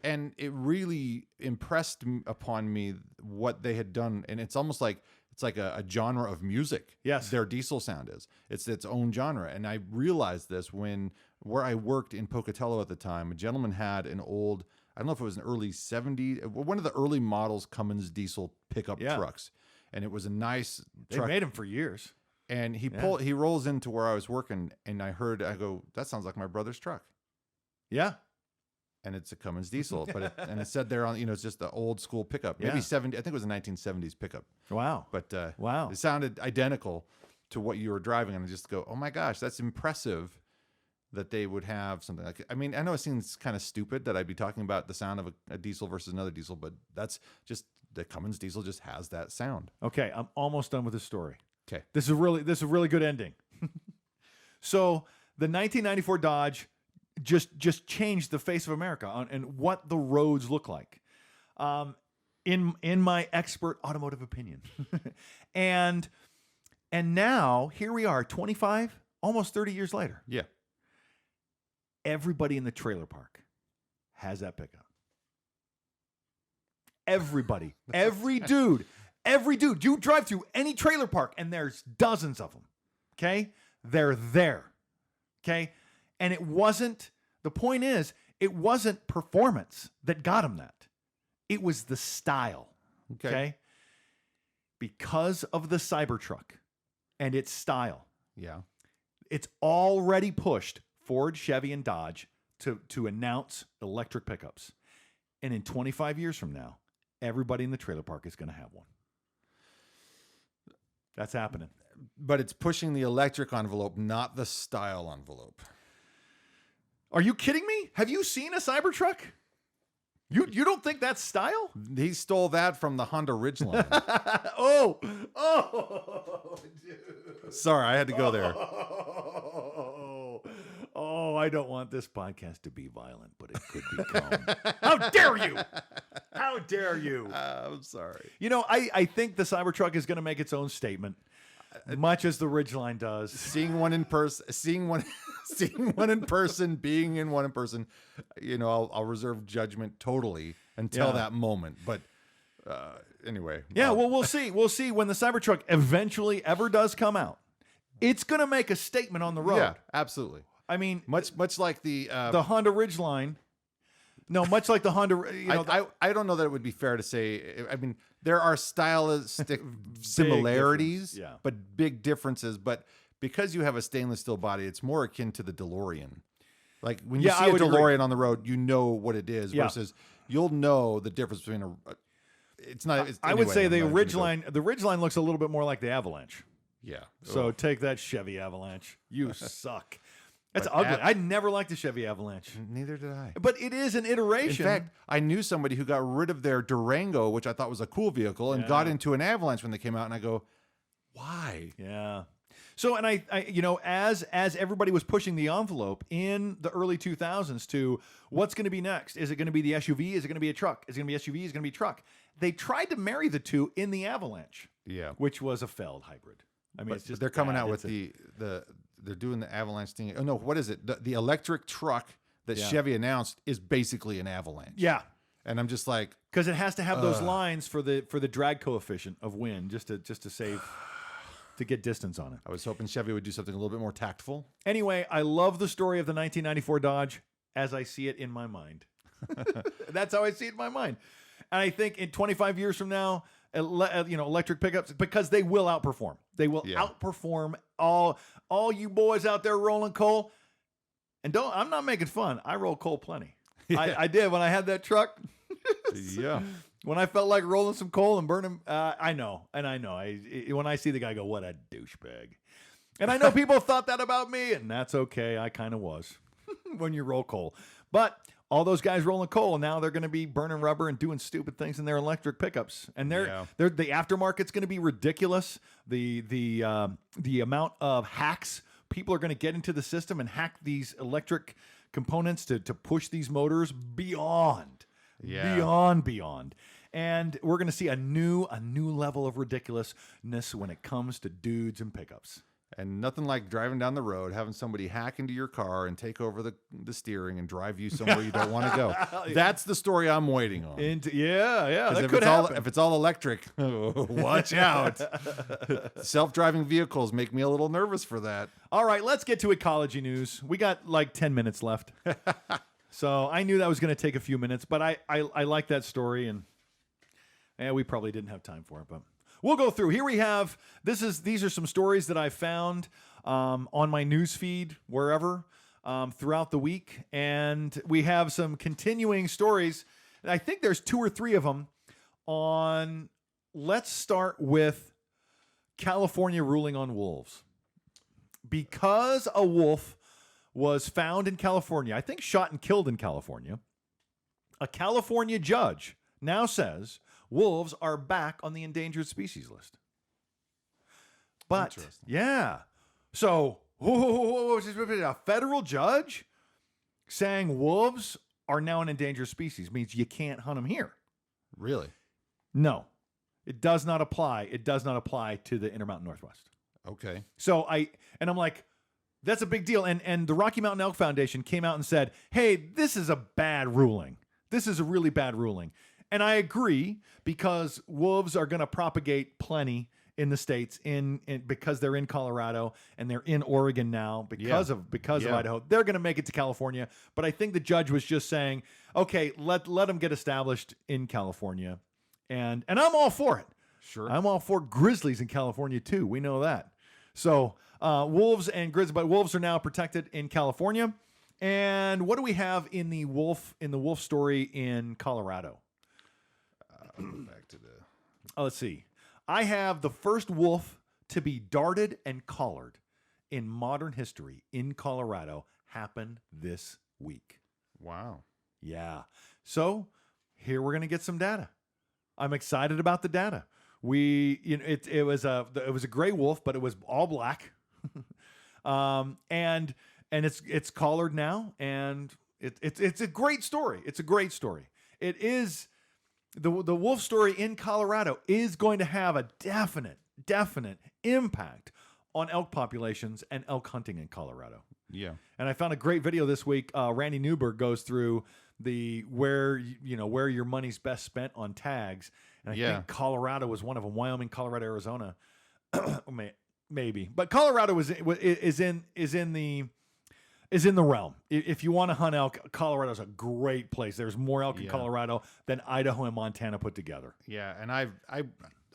And it really impressed upon me what they had done. And it's almost like it's like a genre of music. Yes. Their diesel sound is. It's its own genre. And I realized this where I worked in Pocatello at the time, a gentleman had an old, I don't know if it was an early 70s, one of the early models Cummins diesel pickup trucks. And it was a nice truck. They made them for years. And he rolls into where I was working and I go, that sounds like my brother's truck. Yeah. And it's a Cummins diesel, but it said there on, it's just the old school pickup, maybe 70. I think it was a 1970s pickup. Wow. But wow, it sounded identical to what you were driving, and I just go, oh my gosh, that's impressive that they would have something like. I mean, I know it seems kind of stupid that I'd be talking about the sound of a diesel versus another diesel, but that's just the Cummins diesel just has that sound. Okay, I'm almost done with this story. Okay, this is a really good ending. So the 1994 Dodge just changed the face of America and what the roads look like, in my expert automotive opinion. and now here we are, 25, almost 30 years later. Yeah, everybody in the trailer park has that pickup. Everybody, every dude. You drive through any trailer park and there's dozens of them. Okay, they're there. Okay. And the point is, it wasn't performance that got him that. It was the style. Okay. Because of the Cybertruck and its style. Yeah. It's already pushed Ford, Chevy, and Dodge to announce electric pickups. And in 25 years from now, everybody in the trailer park is going to have one. That's happening. But it's pushing the electric envelope, not the style envelope. Are you kidding me? Have you seen a Cybertruck? You don't think that's style? He stole that from the Honda Ridgeline. oh, dude. Sorry, I had to go there. Oh, I don't want this podcast to be violent, but it could become. How dare you? How dare you? I'm sorry. I think the Cybertruck is going to make its own statement, much as the Ridgeline does. Seeing one in person, being in one in person, I'll reserve judgment totally until that moment. But anyway. Yeah, well, we'll see. We'll see when the Cybertruck eventually ever does come out. It's going to make a statement on the road. Yeah, absolutely. I mean, much like the Honda Ridgeline. No, much like the Honda. I don't know that it would be fair to say. I mean, there are stylistic similarities, but big differences. But because you have a stainless steel body, it's more akin to the DeLorean. Like when you see a DeLorean on the road, you know what it is. Versus you'll know the difference between It's not. It's, I would say the Ridgeline. The Ridgeline looks a little bit more like the Avalanche. Yeah. So take that, Chevy Avalanche. You suck. That's ugly. I never liked the Chevy Avalanche. Neither did I. But it is an iteration. In fact, I knew somebody who got rid of their Durango, which I thought was a cool vehicle, and got into an Avalanche when they came out. And I go, why? Yeah. So, and I as everybody was pushing the envelope in the early 2000s to what's going to be next? Is it going to be the SUV? Is it going to be a truck? Is it going to be SUV? Is it going to be a truck? They tried to marry the two in the Avalanche. Yeah. Which was a failed hybrid. I mean, it's just they're coming out with they're doing the Avalanche thing. Oh no, what is it? The electric truck that Chevy announced is basically an Avalanche. Yeah. And I'm just like, because it has to have those lines for the drag coefficient of wind just to save to get distance on it. I was hoping Chevy would do something a little bit more tactful. Anyway, I love the story of the 1994 Dodge as I see it in my mind. That's how I see it in my mind. And I think in 25 years from now, electric pickups, because they will outperform. They will outperform all you boys out there rolling coal. And I'm not making fun. I roll coal plenty. I did when I had that truck. Yeah. When I felt like rolling some coal and burning, I know. When I see the guy, I go, what a douchebag. And I know people thought that about me, and that's okay. I kind of was when you roll coal. But all those guys rolling coal, now they're going to be burning rubber and doing stupid things in their electric pickups. And the aftermarket's going to be ridiculous. The amount of hacks people are going to get into the system and hack these electric components to push these motors beyond. And we're going to see a new level of ridiculousness when it comes to dudes and pickups. And nothing like driving down the road, having somebody hack into your car and take over the steering and drive you somewhere you don't want to go. That's the story I'm waiting on. That could happen. If it's all electric, watch out. Self-driving vehicles make me a little nervous for that. All right, let's get to ecology news. We got like 10 minutes left. So I knew that was going to take a few minutes, but I like that story, and we probably didn't have time for it, but we'll go through. Here we have, these are some stories that I found on my news feed, wherever, throughout the week. And we have some continuing stories. I think there's 2 or 3 of them on, let's start with California ruling on wolves. Because a wolf was found in California, I think shot and killed in California, a California judge now says wolves are back on the endangered species list. But, yeah. So, a federal judge saying wolves are now an endangered species means you can't hunt them here. Really? No. It does not apply. It does not apply to the Intermountain Northwest. Okay. So I'm like, that's a big deal. And the Rocky Mountain Elk Foundation came out and said, hey, this is a bad ruling. This is a really bad ruling. And I agree, because wolves are going to propagate plenty in the states because they're in Colorado and they're in Oregon now because of Idaho. They're going to make it to California. But I think the judge was just saying, okay, let them get established in California. And I'm all for it. Sure. I'm all for grizzlies in California too. We know that. So wolves and grizzlies, but wolves are now protected in California. And what do we have in the wolf story in Colorado? I'll go back to let's see. I have the first wolf to be darted and collared in modern history in Colorado happened this week. Wow. Yeah. So here we're going to get some data. I'm excited about the data. It was a gray wolf, but it was all black. And it's collared now, and it's a great story. It's a great story. It is. The wolf story in Colorado is going to have a definite impact on elk populations and elk hunting in Colorado. Yeah. And I found a great video this week. Randy Newberg goes through where your money's best spent on tags. And I think Colorado was one of them. Wyoming, Colorado, Arizona, maybe. But Colorado is in the realm. If you want to hunt elk, Colorado's a great place. There's more elk in Colorado than Idaho and Montana put together. Yeah, and I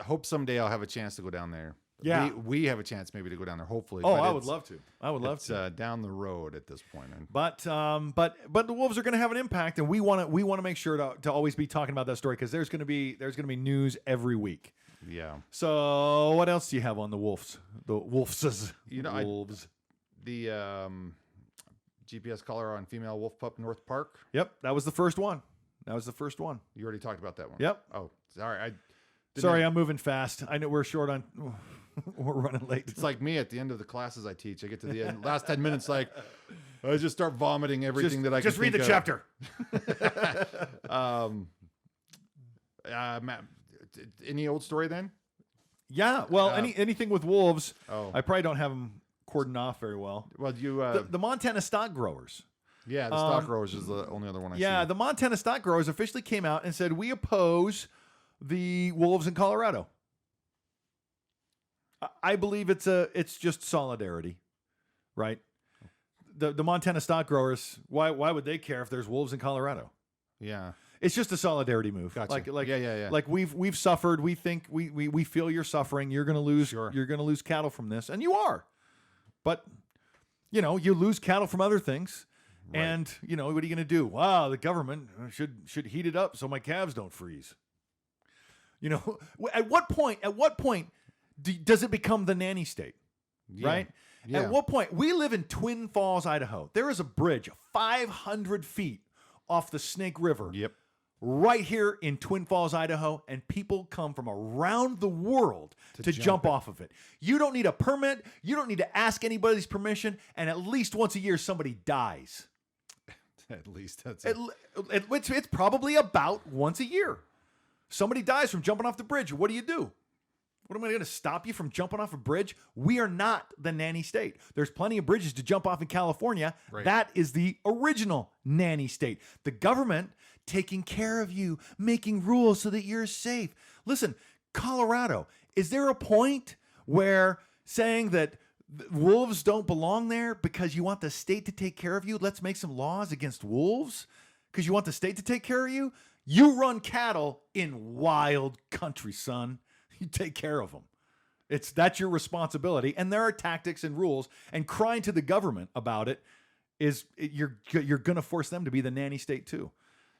hope someday I'll have a chance to go down there. Yeah, we have a chance maybe to go down there. Hopefully. Oh, I would love to. It's down the road at this point. But the wolves are going to have an impact, and we want to make sure to always be talking about that story, because there's going to be news every week. Yeah. So what else do you have on the wolves? The wolves. Wolves. The GPS collar on female wolf pup North Park. Yep, that was the first one. You already talked about that one. Yep. Oh, sorry. I'm moving fast. I know we're short on. We're running late. It's like me at the end of the classes I teach. I get to the end, last 10 minutes, like I just start vomiting everything that I can just read the chapter. Matt, any old story then? Yeah. Well, anything with wolves. Oh, I probably don't have them cordoned off very well. Well, you the Montana stock growers. Yeah, the stock growers is the only other one I see. Yeah, the Montana stock growers officially came out and said, we oppose the wolves in Colorado. I believe it's just solidarity, right? The Montana stock growers, why would they care if there's wolves in Colorado? Yeah. It's just a solidarity move. Gotcha. Yeah. Like we've suffered. We think we feel you're suffering. You're gonna lose. Sure. You're gonna lose cattle from this, and you are. But you lose cattle from other things, right. And what are you gonna do? Wow, the government should heat it up so my calves don't freeze. You know, at what point does it become the nanny state? Right? Yeah. At what point? We live in Twin Falls, Idaho. There is a bridge 500 feet off the Snake River. Yep. Right here in Twin Falls, Idaho, and people come from around the world to jump off of it. You don't need a permit. You don't need to ask anybody's permission. And at least once a year, somebody dies. At least that's It's probably about once a year. Somebody dies from jumping off the bridge. What do you do? What am I going to stop you from jumping off a bridge? We are not the nanny state. There's plenty of bridges to jump off in California. Right. That is the original nanny state. The government taking care of you, making rules so that you're safe. Listen, Colorado, is there a point where saying that wolves don't belong there because you want the state to take care of you? Let's make some laws against wolves because you want the state to take care of you? You run cattle in wild country, son. You take care of them. That's your responsibility. And there are tactics and rules. And crying to the government about it is you're going to force them to be the nanny state too.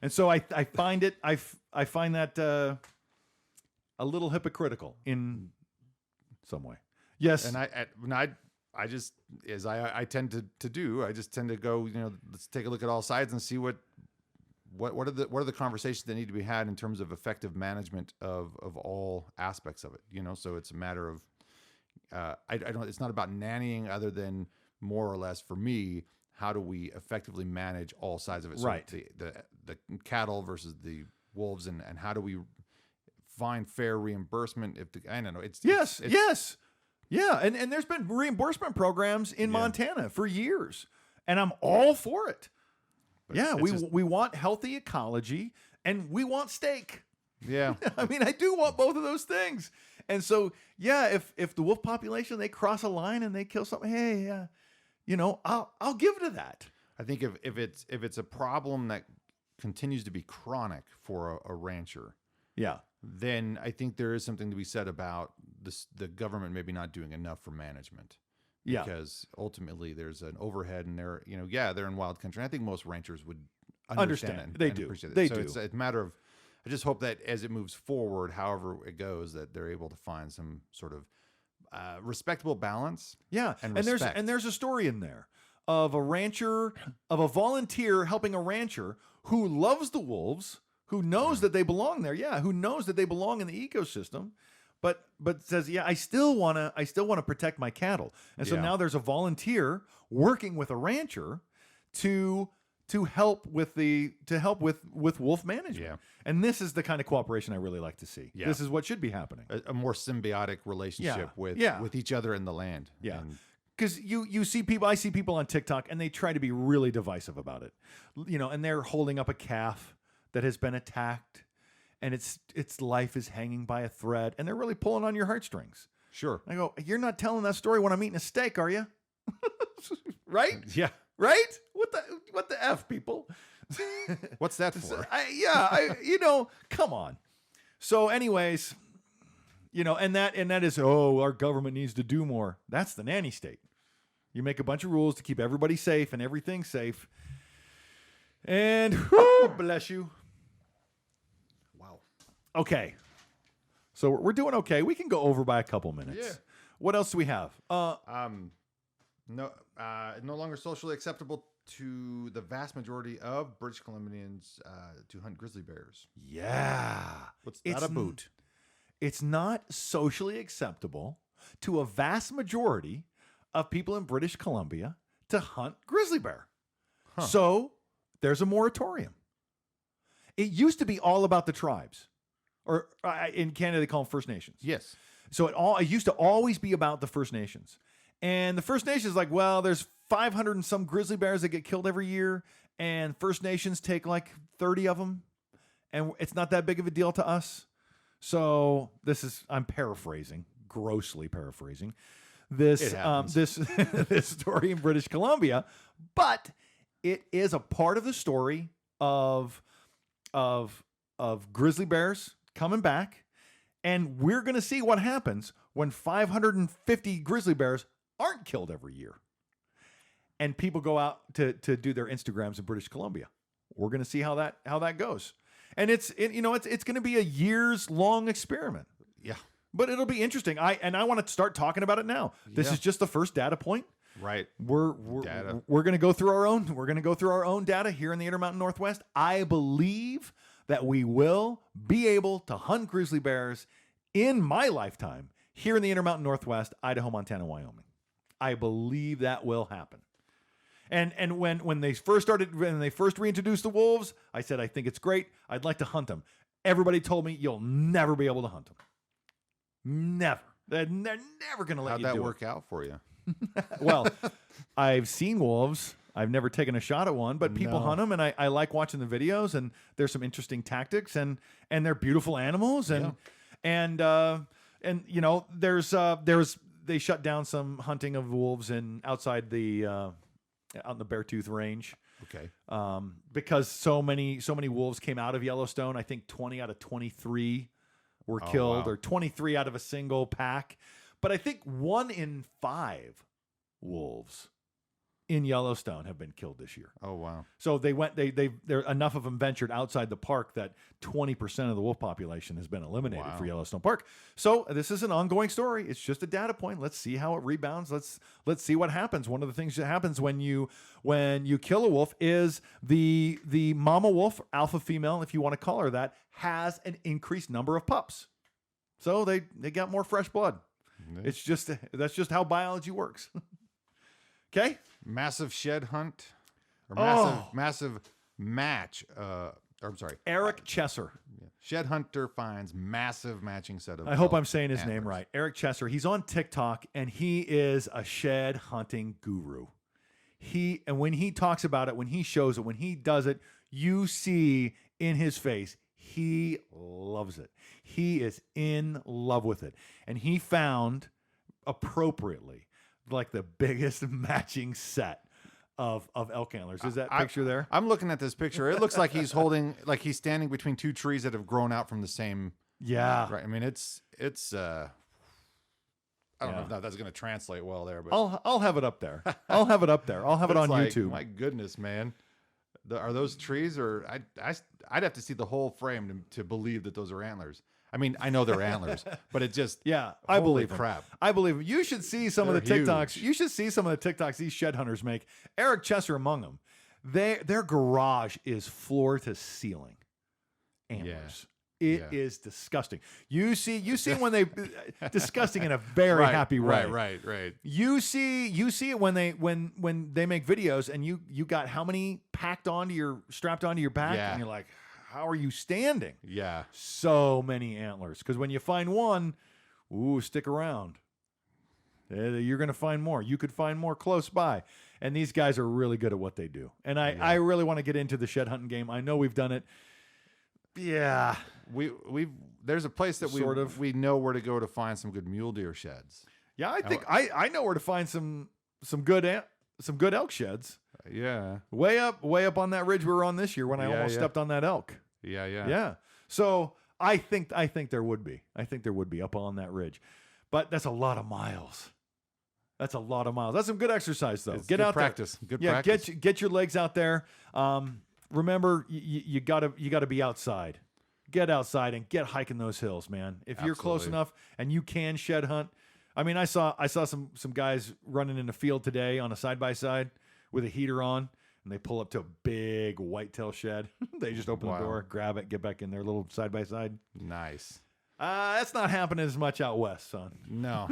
And so I find that a little hypocritical in some way. Yes. And I just, as I tend to do, I just tend to go, let's take a look at all sides and see what are the conversations that need to be had in terms of effective management of all aspects of it. So it's a matter of it's not about nannying other than more or less for me, how do we effectively manage all sides of it? Right. So the cattle versus the wolves, and how do we find fair reimbursement I don't know. Yes. Yeah. And there's been reimbursement programs in Montana for years, and I'm all for it. But we want healthy ecology and we want steak. Yeah. I mean, I do want both of those things. And so, if the wolf population, they cross a line and they kill something, hey, I'll give to that. I think if it's a problem that continues to be chronic for a rancher, then I think there is something to be said about the government maybe not doing enough for management. Because ultimately there's an overhead, and they're in wild country. And I think most ranchers would understand. They do. Appreciate it. They so do. It's a matter of, I just hope that as it moves forward, however it goes, that they're able to find some sort of respectable balance. Yeah, and there's a story in there of a volunteer helping a rancher who loves the wolves, who knows that they belong there. Yeah, who knows that they belong in the ecosystem. But says, I still want to protect my cattle. And so now there's a volunteer working with a rancher to help with wolf management. Yeah. And this is the kind of cooperation I really like to see. Yeah. This is what should be happening. A more symbiotic relationship with each other in the land. Yeah. And because I see people on TikTok and they try to be really divisive about it. And they're holding up a calf that has been attacked, and its life is hanging by a thread, and they're really pulling on your heartstrings. Sure. I go, you're not telling that story when I'm eating a steak, are you? Right? Yeah. Right? What the F, people? What's that for? Come on. So anyways, and that is, our government needs to do more. That's the nanny state. You make a bunch of rules to keep everybody safe and everything safe. And bless you. Okay, so we're doing okay. We can go over by a couple minutes. Yeah. What else do we have? No longer socially acceptable to the vast majority of British Columbians to hunt grizzly bears. Yeah. What's that about? It's not socially acceptable to a vast majority of people in British Columbia to hunt grizzly bear. Huh. So there's a moratorium. It used to be all about the tribes. Or in Canada, they call them First Nations. Yes. So it used to always be about the First Nations. And the First Nations like, well, there's 500 and some grizzly bears that get killed every year. And First Nations take like 30 of them. And it's not that big of a deal to us. So I'm paraphrasing, grossly paraphrasing this story in British Columbia. But it is a part of the story of grizzly bears coming back, and we're going to see what happens when 550 grizzly bears aren't killed every year, and people go out to do their Instagrams in British Columbia. We're going to see how that goes, And it's going to be a years-long experiment. Yeah. But it'll be interesting. I want to start talking about it now. This is just the first data point. Right. We're going to go through our own data here in the Intermountain Northwest. I believe that we will be able to hunt grizzly bears in my lifetime here in the Intermountain Northwest, Idaho, Montana, Wyoming. I believe that will happen. And when they first reintroduced the wolves, I said I think it's great. I'd like to hunt them. Everybody told me you'll never be able to hunt them. Never. They're never going to let you do it. How'd that work out for you? Well, I've seen wolves. I've never taken a shot at one, but people hunt them, and I like watching the videos. And there's some interesting tactics, and they're beautiful animals, and you know, they shut down some hunting of wolves outside the out in the Beartooth Range. Okay. Because so many wolves came out of Yellowstone. I think 20 out of 23 were killed, or 23 out of a single pack. But I think 1 in 5 wolves in Yellowstone have been killed this year. Oh, wow. So there enough of them ventured outside the park that 20% of the wolf population has been eliminated for Yellowstone Park. So this is an ongoing story. It's just a data point. Let's see how it rebounds. Let's see what happens. One of the things that happens when you kill a wolf is the mama wolf, alpha female, if you want to call her that, has an increased number of pups. So they got more fresh blood. Mm-hmm. That's just how biology works. Okay? Massive shed hunt, or massive match. I'm sorry, Eric Chesser. Yeah. Shed hunter finds massive matching set of. I hope I'm saying his name right. Eric Chesser. He's on TikTok, and he is a shed hunting guru. And when he talks about it, when he shows it, when he does it, you see in his face, he loves it. He is in love with it, and he found appropriapely like the biggest matching set of elk antlers. Is that picture there? I'm looking at this picture. It looks like he's standing between 2 trees that have grown out from the same. Yeah. Right. I mean, it's I don't know if that's going to translate well there, but I'll have it up there. I'll have it up there. I'll have it on YouTube. My goodness, man. Are those trees, or I'd have to see the whole frame to believe that those are antlers. I mean, I know they're antlers, but it just I believe crap. I believe him. You should see some of the TikToks. You should see some of the TikToks these shed hunters make. Eric Chesser among them. Their garage is floor to ceiling antlers. It is disgusting. You see when they disgusting in a very happy way. Right. You see it when they make videos, and you got how many strapped onto your back, and you're like, how are you standing? Yeah. So many antlers. Because when you find one, stick around. You're going to find more. You could find more close by. And these guys are really good at what they do. And I really want to get into the shed hunting game. I know we've done it. Yeah. There's a place that we know where to go to find some good mule deer sheds. Yeah, I think I know where to find some good elk sheds. Yeah. Way up on that ridge we were on this year when I almost stepped on that elk. Yeah. So I think there would be. I think there would be up on that ridge. But that's a lot of miles. That's some good exercise though. Get out practice. there. Good practice. Get your legs out there. Remember, you gotta be outside. Get outside and get hiking those hills, man. If you're close enough and you can shed hunt. I mean, I saw some guys running in the field today on a side-by-side with a heater on, and they pull up to a big whitetail shed. They just open the door, grab it, get back in their little side-by-side. Nice. That's not happening as much out west, son. No.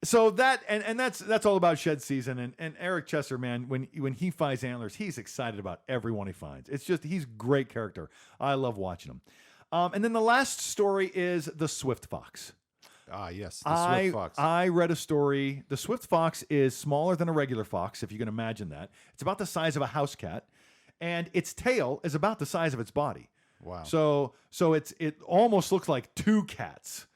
So that's all about shed season. And Eric Chesser, man, when he finds antlers, he's excited about every one he finds. It's just, he's great character. I love watching him. And then the last story is the Swiftfox. Yes, the Swiftfox. I read a story. The Swiftfox is smaller than a regular fox, if you can imagine that. It's about the size of a house cat, and its tail is about the size of its body. Wow. So it almost looks like 2 cats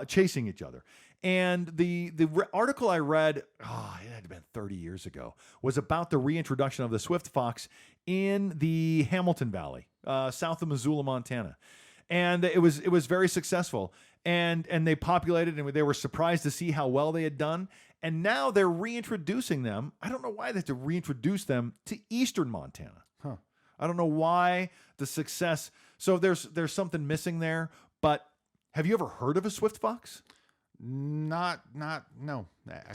chasing each other. And the article I read, it had been 30 years ago, was about the reintroduction of the Swiftfox in the Hamilton Valley, south of Missoula, Montana. And it was very successful. And they populated, and they were surprised to see how well they had done. And now they're reintroducing them. I don't know why they have to reintroduce them to eastern Montana. Huh. I don't know why the success. So there's something missing there. But have you ever heard of a Swiftfox? No.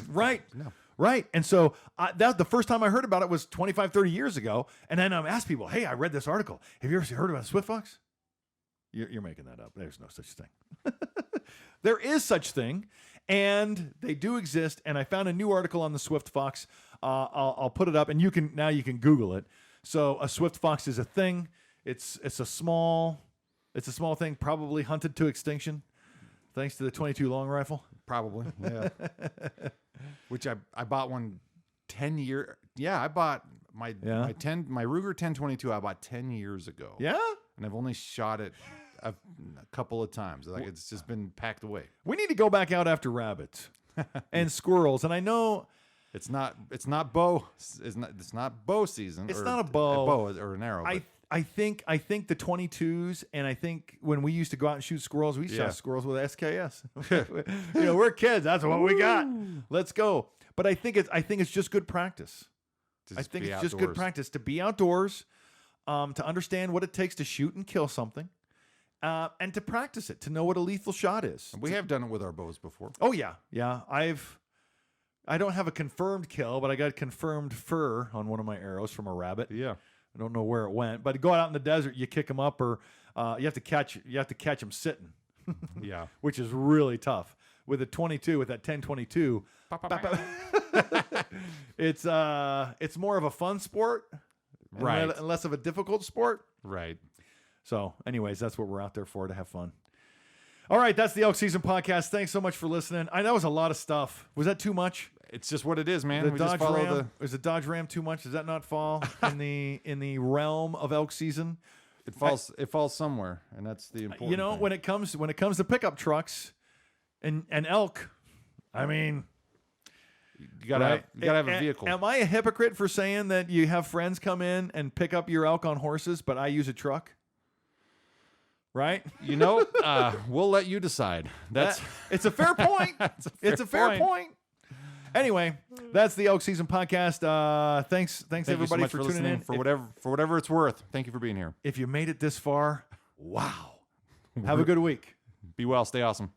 Right. No. Right. And so that the first time I heard about it was 25, 30 years ago. And then I asked people, hey, I read this article. Have you ever heard about a Swiftfox? You're making that up. There's no such thing. There is such thing, and they do exist. And I found a new article on the Swiftfox. I'll put it up, and you can Google it. So a Swiftfox is a thing. It's a small thing, probably hunted to extinction, thanks to the 22 long rifle. Probably, yeah. Which I bought one 10 year. Yeah, I bought my Ruger 1022. I bought 10 years ago. Yeah, and I've only shot it a couple of times. Like it's just been packed away. We need to go back out after rabbits and squirrels. And I know it's not bow. It's not bow season. It's not a bow or an arrow. I think the 22s, and I think when we used to go out and shoot squirrels, we shot squirrels with SKS. We're kids. That's what we got. Let's go. But I think it's just good practice. I think it's just good practice to be outdoors, to understand what it takes to shoot and kill something, and to practice it, to know what a lethal shot is. We have done it with our bows before. Oh yeah. I don't have a confirmed kill, but I got confirmed fur on one of my arrows from a rabbit. Yeah. I don't know where it went, but go out in the desert, you kick them up, or you have to catch them sitting. Yeah, which is really tough with a 22, with that 1022. It's more of a fun sport, right? And less of a difficult sport, right? So, anyways, that's what we're out there for, to have fun. All right, that's the Elk Season Podcast. Thanks so much for listening. I know it was a lot of stuff. Was that too much? It's just what it is, man. We just follow is the Dodge Ram too much? Does that not fall in the realm of elk season? It falls somewhere, and that's the important thing. When it comes to pickup trucks and elk, I mean, you gotta have a vehicle. Am I a hypocrite for saying that you have friends come in and pick up your elk on horses, but I use a truck? Right? We'll let you decide. It's a fair point. It's a fair point. Anyway, that's the Elk Season Podcast. Thanks everybody so for tuning in. For whatever it's worth. Thank you for being here. If you made it this far, wow. Have a good week. Be well. Stay awesome.